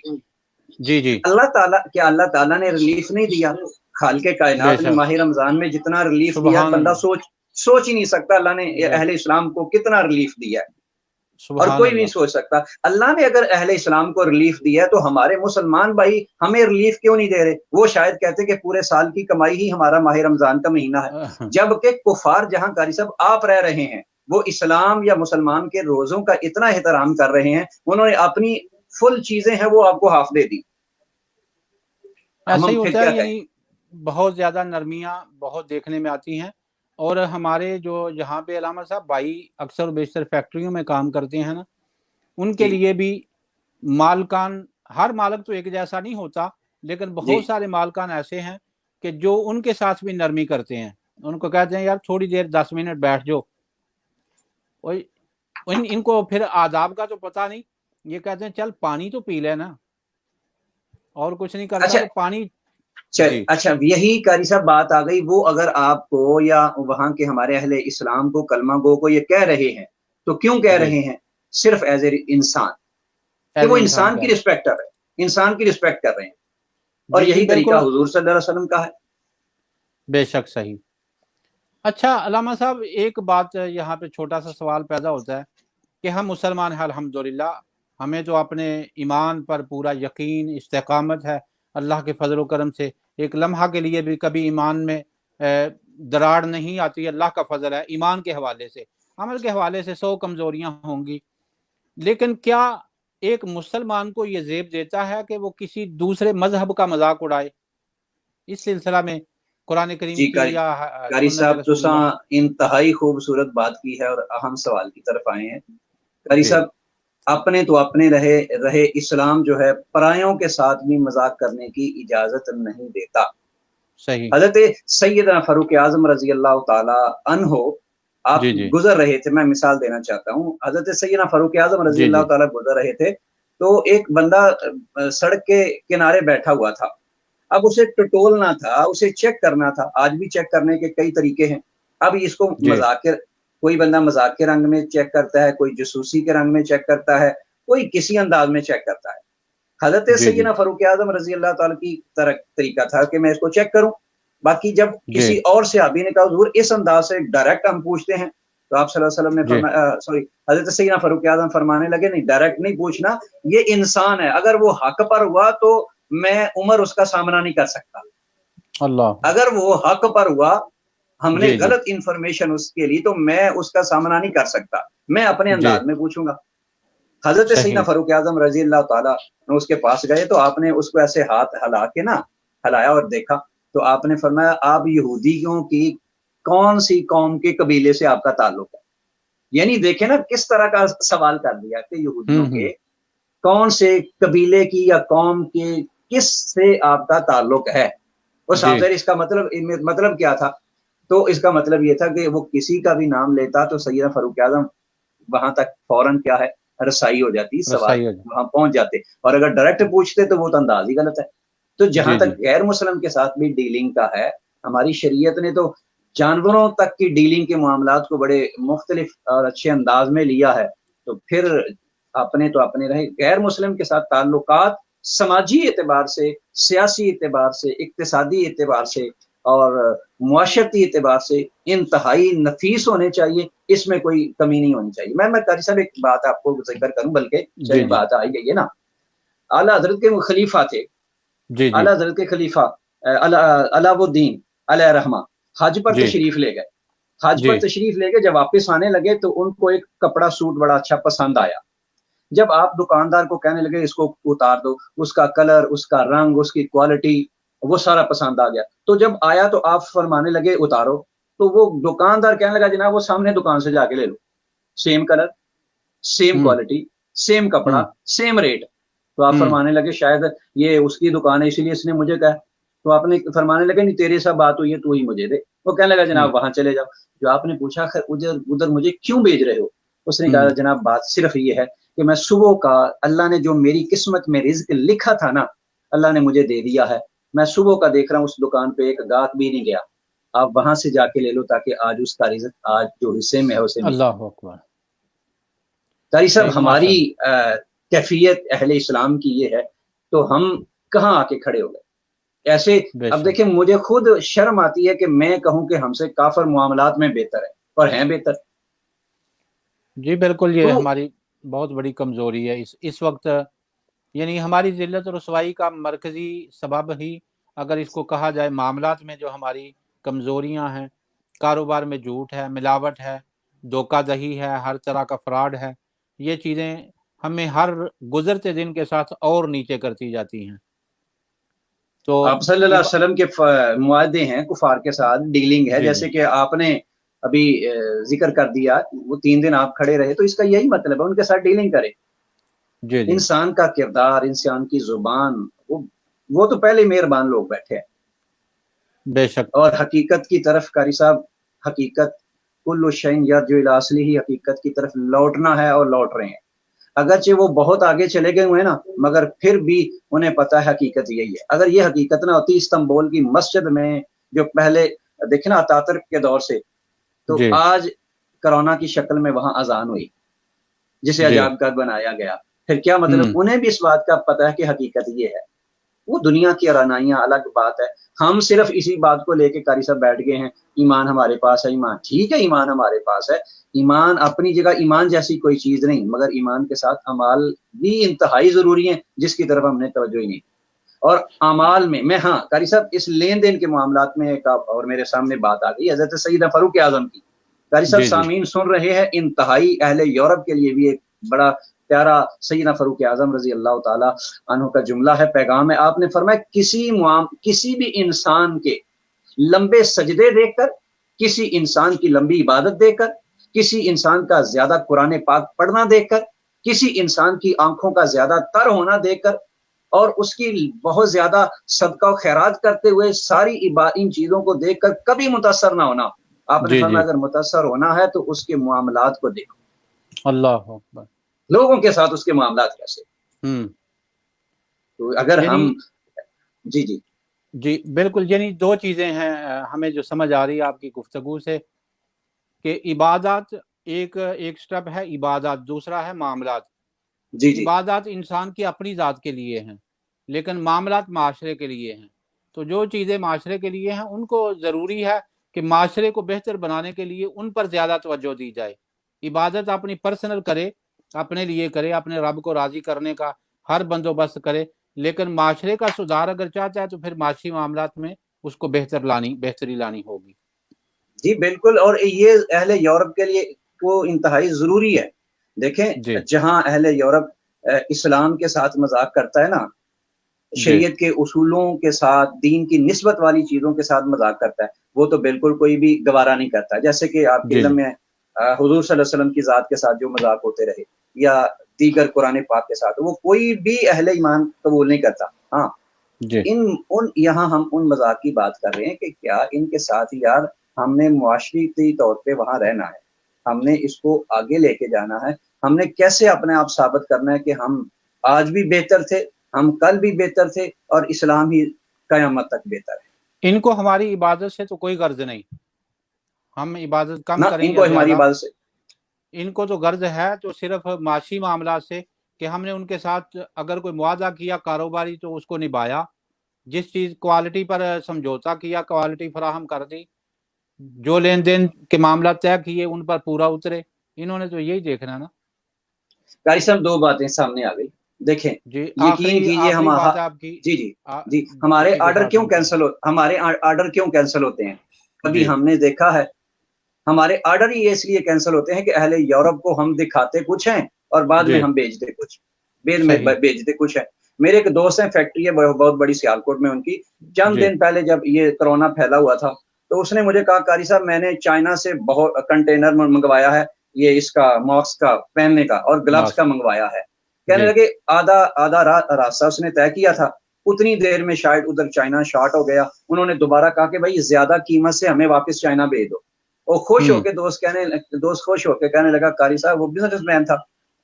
जी जी अल्लाह ताला ने रिलीफ नहीं दिया? खाल के कायनात ने बेशक माह रमजान में जितना रिलीफ दिया सुबहान बंदा अल्लाह सोच ही नहीं सकता अल्लाह ने बे अहले इस्लाम को कितना रिलीफ दिया है, और सुबहान कोई नहीं अल्लाह सोच सकता। अल्लाह ने अगर अहले इस्लाम को रिलीफ दिया है तो हमारे मुसलमान भाई हमें रिलीफ क्यों नहीं दे रहे? वो शायद कहते कि पूरे साल की कमाई ही हमारा माह रमजान का महीना है, जबकि कुफार जहां कारी साहब आप रह रहे हैं वो इस्लाम या मुसलमान के रोजों का इतना एहतराम कर रहे हैं, उन्होंने अपनी फुल चीजें हैं वो आपको हाफ दे दी। ऐसा ही हम फिर होता क्या है। कहें? यानी बहुत ज्यादा नरमियाँ बहुत देखने में आती हैं। और हमारे जो यहाँ पे अलामा साहब भाई अक्सर बेशतर फैक्ट्रियों में काम करते हैं ना, उनके जी लिए भी मालकान, हर मालिक तो एक जैसा नहीं होता, लेकिन जी बहुत सारे मालकान ऐसे हैं कि जो उनके साथ भी नरमी करते हैं। उनको कहते हैं यार थोड़ी देर 10 मिनट बैठ जाओ, और इनको फिर आदाब का तो पता नहीं, ये कहते हैं चल पानी तो पी लेना, और कुछ नहीं करता अच्छा तो पानी। चल जी अच्छा, यही कारी साहब बात आ गई। वो अगर आपको या वहां के हमारे अहले इस्लाम को, कलमा गो को ये कह रहे हैं तो क्यों कह जी रहे हैं? सिर्फ एज ए इंसान, कि एज वो ए इंसान इंसान कह की रहे हैं। रिस्पेक्ट कर रहे हैं, इंसान की रिस्पेक्ट कर रहे हैं। और जी जी यही तरीका बिल्कुल हुजूर सल्लल्लाहु अलैहि वसल्लम का है। बेशक सही। अच्छा अलामा साहब, एक बात यहाँ पे छोटा सा सवाल पैदा होता है कि हम मुसलमान हैं अल्हम्दुलिल्लाह, हमें तो अपने ईमान पर पूरा यकीन इस्तेकामत है अल्लाह के फजल करम से, एक लम्हा के लिए भी कभी ईमान में दरार नहीं आती। अल्लाह का फजल है। ईमान के हवाले से, अमल के हवाले से 100 कमजोरियां होंगी, लेकिन क्या एक मुसलमान को ये जेब देता है कि वो किसी दूसरे मजहब का मजाक उड़ाए? इस सिलसिला में कुरान करीम जी की या कारी सुन्नत साहब, तुसा रसूलुल्लाह। इंतहाई खूबसूरत बात की है और अहम सवाल की तरफ आए हैं। कारी जी साहब, अपने तो अपने रहे रहे, इस्लाम जो है परायों के साथ भी मजाक करने की इजाजत नहीं देता। सही। हजरत सैयदना फारूक आजम रजी अल्लाह ताला अन्हो आप जी जी गुजर रहे थे, मैं मिसाल देना चाहता हूँ। हजरत सैयदना फारूक आजम रजी जी अल्लाह जी ताला गुजर रहे थे, तो एक बंदा सड़क के किनारे बैठा हुआ था। अब उसे टटोलना था, उसे चेक करना था। आज भी चेक करने के कई तरीके हैं। अब इसको जी मजाक کوئی بندہ مذاق کے رنگ میں چیک کرتا ہے, کوئی جسوسی کے رنگ میں چیک کرتا ہے, کوئی کسی انداز میں چیک کرتا ہے. حضرت سیدنا فاروق اعظم رضی اللہ تعالیٰ کی طریقہ تھا کہ میں اس کو چیک کروں. باقی جب کسی اور صحابی نے کہا حضور اس انداز سے ڈائریکٹ ہم پوچھتے ہیں, تو آپ صلی اللہ علیہ وسلم نے فرمایا, حضرت سیدنا فاروق اعظم فرمانے لگے نہیں, ڈائریکٹ نہیں پوچھنا, یہ انسان ہے, اگر وہ حق پر ہوا تو میں عمر اس کا سامنا نہیں کر سکتا. اللہ, اگر وہ حق پر ہوا, ہم نے غلط انفارمیشن اس کے لیے, تو میں اس کا سامنا نہیں کر سکتا, میں اپنے انداز میں پوچھوں گا. حضرت سیدنا فاروق اعظم رضی اللہ تعالیٰ اس کے پاس گئے, تو آپ نے اس کو ایسے ہاتھ ہلا کے ہلایا اور دیکھا, تو آپ نے فرمایا آپ یہودیوں کی کون سی قوم کے قبیلے سے آپ کا تعلق ہے. یعنی دیکھیں نا کس طرح کا سوال کر دیا کہ یہودیوں کے کون سے قبیلے کی یا قوم کے کس سے آپ کا تعلق ہے. اور صاحب اس کا مطلب کیا تھا؟ تو اس کا مطلب یہ تھا کہ وہ کسی کا بھی نام لیتا تو سیدنا فاروق اعظم وہاں تک فوراً کیا ہے رسائی ہو جاتی, سوال وہاں پہنچ جاتے. اور اگر ڈائریکٹ پوچھتے تو وہ تو انداز ہی غلط ہے. تو جہاں تک غیر مسلم کے ساتھ بھی ڈیلنگ کا ہے, ہماری شریعت نے تو جانوروں تک کی ڈیلنگ کے معاملات کو بڑے مختلف اور اچھے انداز میں لیا ہے. تو پھر اپنے رہے. غیر مسلم کے ساتھ تعلقات سماجی اعتبار سے, سیاسی اعتبار سے, اقتصادی اعتبار سے اور معاشرتی اعتبار سے انتہائی نفیس ہونے چاہیے, اس میں کوئی کمی نہیں ہونی چاہیے. میں قاری صاحب ایک بات آپ کو ذکر کروں, بلکہ بات آئی گئی ہے نا, اعلیٰ حضرت کے خلیفہ تھے, اعلیٰ حضرت کے خلیفہ علاؤ الدین علیہ رحمہ حج پر تشریف لے گئے. حج پر تشریف لے کے جب واپس آنے لگے تو ان کو ایک کپڑا سوٹ بڑا اچھا پسند آیا. جب آپ دکاندار کو کہنے لگے اس کو اتار دو, اس کا کلر, اس کا رنگ, اس کی کوالٹی, وہ سارا پسند آ گیا. تو جب آیا تو آپ فرمانے لگے اتارو, تو وہ دکاندار کہنے لگا جناب وہ سامنے دکان سے جا کے لے لو, same colour, same quality, same کپڑا, سیم ریٹ. تو آپ فرمانے لگے شاید یہ اس کی دکان ہے اسی لیے اس نے مجھے کہا. تو آپ نے فرمانے لگے نہیں تیرے ساتھ بات ہوئی ہے تو ہی مجھے دے. وہ کہنے لگا جناب وہاں چلے جاؤ. جو آپ نے پوچھا ادھر مجھے کیوں بھیج رہے ہو, اس نے کہا جناب بات صرف یہ ہے کہ میں صبح کا اللہ نے جو میری قسمت میں رزق لکھا تھا نا, اللہ نے مجھے دے دیا ہے. میں صبح کا دیکھ رہا ہوں اس دکان پہ ایک گاہک بھی نہیں گیا, آپ وہاں سے جا کے لے لو تاکہ آج اس کا رزق آج جو حصے میں ہے اسے. اللہ اکبر. قاری صاحب ہماری کیفیت اہل اسلام کی یہ ہے, تو ہم کہاں آ کے کھڑے ہو گئے ایسے. اب دیکھیں مجھے خود شرم آتی ہے کہ میں کہوں کہ ہم سے کافر معاملات میں بہتر ہے, اور ہیں بہتر. جی بالکل, یہ ہماری بہت بڑی کمزوری ہے اس وقت. یعنی ہماری ذلت و رسوائی کا مرکزی سبب ہی اگر اس کو کہا جائے معاملات میں جو ہماری کمزوریاں ہیں, کاروبار میں جھوٹ ہے, ملاوٹ ہے, دھوکہ دہی ہے, ہر طرح کا فراڈ ہے, یہ چیزیں ہمیں ہر گزرتے دن کے ساتھ اور نیچے کرتی جاتی ہیں. تو آپ صلی اللہ علیہ وسلم کے معاہدے ہیں کفار کے ساتھ, ڈیلنگ ہے, جیسے کہ آپ نے ابھی ذکر کر دیا, وہ 3 دن آپ کھڑے رہے, تو اس کا یہی مطلب ہے ان کے ساتھ ڈیلنگ کرے. انسان کا کردار, انسان کی زبان, وہ تو پہلے مہربان لوگ بیٹھے ہیں بے شک. اور حقیقت کی طرف قاری صاحب, حقیقت کل شیء یرجع الی اصلہ, حقیقت کی طرف لوٹنا ہے اور لوٹ رہے ہیں. اگرچہ وہ بہت آگے چلے گئے ہوئے نا, مگر پھر بھی انہیں پتا ہے حقیقت یہی ہے. اگر یہ حقیقت نہ ہوتی استنبول کی مسجد میں جو پہلے دیکھنا اتاترک کے دور سے, تو آج کرونا کی شکل میں وہاں اذان ہوئی جسے عجائب گھر بنایا گیا. پھر کیا مطلب, انہیں بھی اس بات کا پتہ ہے کہ حقیقت یہ ہے. وہ دنیا کی رعنائیاں الگ بات ہے, ہم صرف اسی بات کو لے کے قاری صاحب بیٹھ گئے ہیں, ایمان ہمارے پاس ہے. ایمان ٹھیک ہے, ایمان ہمارے پاس ہے, ایمان اپنی جگہ ایمان جیسی کوئی چیز نہیں, مگر ایمان کے ساتھ اعمال بھی انتہائی ضروری ہیں جس کی طرف ہم نے توجہ ہی نہیں. اور اعمال میں قاری صاحب اس لین دین کے معاملات میں ایک اور میرے سامنے بات آ گئی حضرت سیدنا فاروق اعظم کی. قاری صاحب سامعین سن رہے ہیں, انتہائی اہل یورپ کے لیے بھی ایک بڑا پیارا سیدنا فاروق اعظم رضی اللہ تعالی عنہ کا جملہ ہے, پیغام ہے. آپ نے فرمایا کسی بھی انسان کے لمبے سجدے دیکھ کر, کسی انسان کی لمبی عبادت دیکھ کر, کسی انسان کا زیادہ قرآن پاک پڑھنا دیکھ کر, کسی انسان کی آنکھوں کا زیادہ تر ہونا دیکھ کر, اور اس کی بہت زیادہ صدقہ و خیرات کرتے ہوئے, ساری ان چیزوں کو دیکھ کر کبھی متاثر نہ ہونا. آپ نے فرمایا اگر متاثر ہونا ہے تو اس کے معاملات کو دیکھو. اللہ اکبر. لوگوں کے ساتھ اس کے معاملات کیسے. تو اگر ہم جی بالکل, یعنی 2 چیزیں ہیں ہمیں جو سمجھ آ رہی ہے آپ کی گفتگو سے. कि इबादत एक स्टेप है इबादत, दूसरा है मामलात। जी जी इबादत इंसान की अपनी ज़ात के लिए हैं, लेकिन मामलात माशरे के लिए हैं। तो जो चीज़ें माशरे के लिए हैं उनको ज़रूरी है कि माशरे को बेहतर बनाने के लिए उन पर ज़्यादा तवज्जो दी जाए। इबादत अपनी पर्सनल करे, अपने लिए करे, अपने रब को राज़ी करने का हर बंदोबस्त करे, लेकिन माशरे का सुधार अगर चाहता है तो फिर माशी मामलात में उसको बेहतरी लानी होगी। जी बिल्कुल, और ये अहले यूरोप के लिए वो इंतहाई ज़रूरी है। देखें, जी जहाँ अहले यूरोप इस्लाम के साथ मजाक करता है ना, जी शरीयत के उसूलों के साथ, दीन की निस्बत वाली चीज़ों के साथ मजाक करता है, वो तो बिल्कुल कोई भी गवारा नहीं करता। जैसे कि आपके जी इल्म जी में हुजूर सल्लल्लाहु अलैहि वसल्लम की ज़ात के साथ जो मजाक होते रहे या दीगर कुरान पाक के साथ, वो कोई भी अहले ईमान कबूल नहीं करता। हाँ, जी यहाँ हम उन मजाक की बात कर रहे हैं कि क्या इनके साथ यार हमने मुआशरती तौर पे वहाँ रहना है, हमने इसको आगे लेके जाना है, हमने कैसे अपने आप साबित करना है कि हम आज भी बेहतर थे, हम कल भी बेहतर थे और इस्लाम ही कयामत तक बेहतर है। इनको हमारी इबादत से तो कोई गर्ज नहीं, हम इबादत कम ना करें या इनको हमारी ज़्यादा, बात से इनको तो गर्ज है तो सिर्फ माशी मामला से कि हमने उनके साथ अगर कोई मुआदा किया कारोबारी तो उसको निभाया, जिस चीज़ क्वालिटी पर समझौता किया क्वालिटी फराहम कर दी, जो लेन देन के मामला तय किए उन पर पूरा उतरे। इन्होंने तो यही देखना ना। कारी साहब, दो बातें सामने आ गई। देखें, जी यकीन कीजिए हम आखिरी बात आपकी। जी जी आ, जी हमारे इसी के आर्डर साथ क्यों हम कहें। कैंसिल हमारे आर्डर क्यों कैंसिल होते हैं? कभी जी हमने देखा है? हमारे आर्डर ही इसलिए कैंसिल होते हैं कि अहले यूरोप को हम दिखाते कुछ हैं और बाद में जी हम बेचते कुछ, बेद में सही। बेचते कुछ है। मेरे एक दोस्त हैं, फैक्ट्री है बहुत बड़ी सियालकोट में उनकी। चंद जी दिन पहले जब ये कोरोना फैला हुआ था तो उसने मुझे कहा, कारी साहब मैंने चाइना से बहुत कंटेनर मंगवाया है, ये इसका मास्क का पहनने का और ग्लव्स बस का मंगवाया है। कहने जी लगे आधा आधा रास्ता उसने तय किया था, उतनी देर में शायद उधर चाइना शॉर्ट हो गया। उन्होंने दोबारा कहा कि भाई ज्यादा कीमत से हमें वापस चाइना भेज दो। वो खुश होके दोस्त खुश होके कहने लगा, कारी साहब वो बिजनेसमैन था,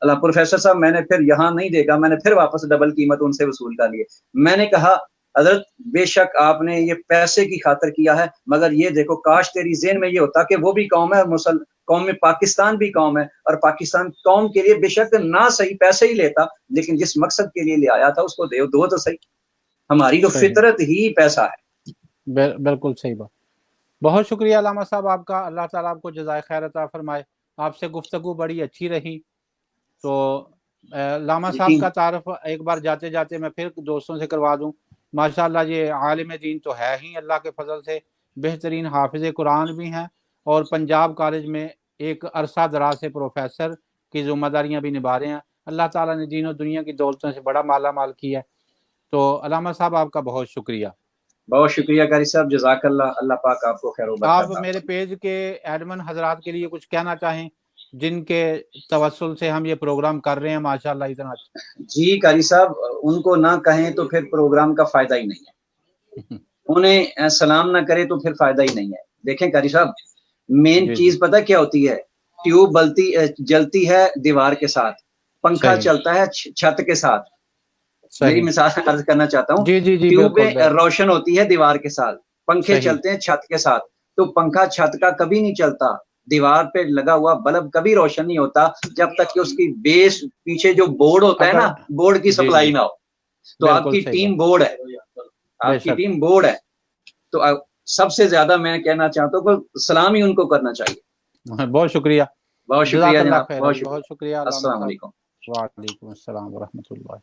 अल्लाह प्रोफेसर साहब मैंने फिर यहाँ नहीं देखा, मैंने फिर वापस डबल कीमत उनसे वसूल कर लिए। मैंने कहा हजरत बेशक आपने ये पैसे की खातिर किया है, मगर ये देखो काश तेरी ज़हन में ये होता कि वो भी कौम है, कौम में पाकिस्तान भी कौम है, और पाकिस्तान कौम के लिए बेशक ना सही पैसे ही लेता, लेकिन जिस मकसद के लिए ले आया था उसको दो तो सही। हमारी तो सही, फितरत ही पैसा है। बिल्कुल सही बात। बहुत शुक्रिया अल्लामा साहब आपका, अल्लाह ताला आपको जज़ाए खैर अता फरमाए। आपसे गुफ्तगू बड़ी अच्छी रही। तो लामा साहब का तारफ़ एक बार जाते जाते मैं फिर दोस्तों से करवा दूं। माशाअल्लाह ये आलिम दीन तो है ही, अल्लाह के फजल से बेहतरीन हाफिज़ कुरान भी हैं और पंजाब कॉलेज में एक अरसा दराज से प्रोफेसर की ज़िम्मेदारियां भी निभा रहे हैं। अल्लाह ताला ने दीन और दुनिया की दौलतों से बड़ा माला माल किया है। तो अल्लामा साहब आपका बहुत शुक्रिया। बहुत शुक्रिया कारी साहब, जज़ाकल्लाह, अल्लाह पाक आपको खैर व आप बरकत मेरे अता पेज के एडमिन हजरात के लिए कुछ कहना चाहें जिनके तवस्सुल से हम ये प्रोग्राम कर रहे हैं माशाअल्लाह इतना अच्छा। फरमाए। जी कारी साहब, उनको ना कहें तो फिर प्रोग्राम का फायदा ही नहीं है, उन्हें सलाम ना करे तो फिर फायदा ही नहीं है। देखें कारी साहब, मेन जी जी चीज पता क्या होती है? ट्यूब जलती है दीवार के साथ, पंखा सही चलता है छत के साथ। मेरी सही। मिसाल अर्ज करना चाहता हूँ, जी जी जी बिल्कुल ट्यूबें बिल्कुल रोशन होती है दीवार के साथ, पंखे सही चलते हैं छत के साथ। तो पंखा छत का कभी नहीं चलता, दीवार पे लगा हुआ बल्ब कभी रोशन नहीं होता जब तक कि उसकी बेस पीछे जो बोर्ड होता है अगर ना, बोर्ड की जी सप्लाई जी ना हो। तो बिल्कुल आपकी सही बात। टीम बोर्ड है, आपकी बेशक टीम बोर्ड है। तो सबसे ज्यादा मैं कहना चाहता हूँ कि सलाम ही उनको करना चाहिए। बहुत शुक्रिया। बहुत शुक्रिया जज़ाकल्लाह जनाब, खैर, बहुत बहुत शुक्रिया। शुक्रिया अल्लामा अस्सलाम साहब। वालेकुम। वालेकुम अस्सलाम व रहमतुल्लाह।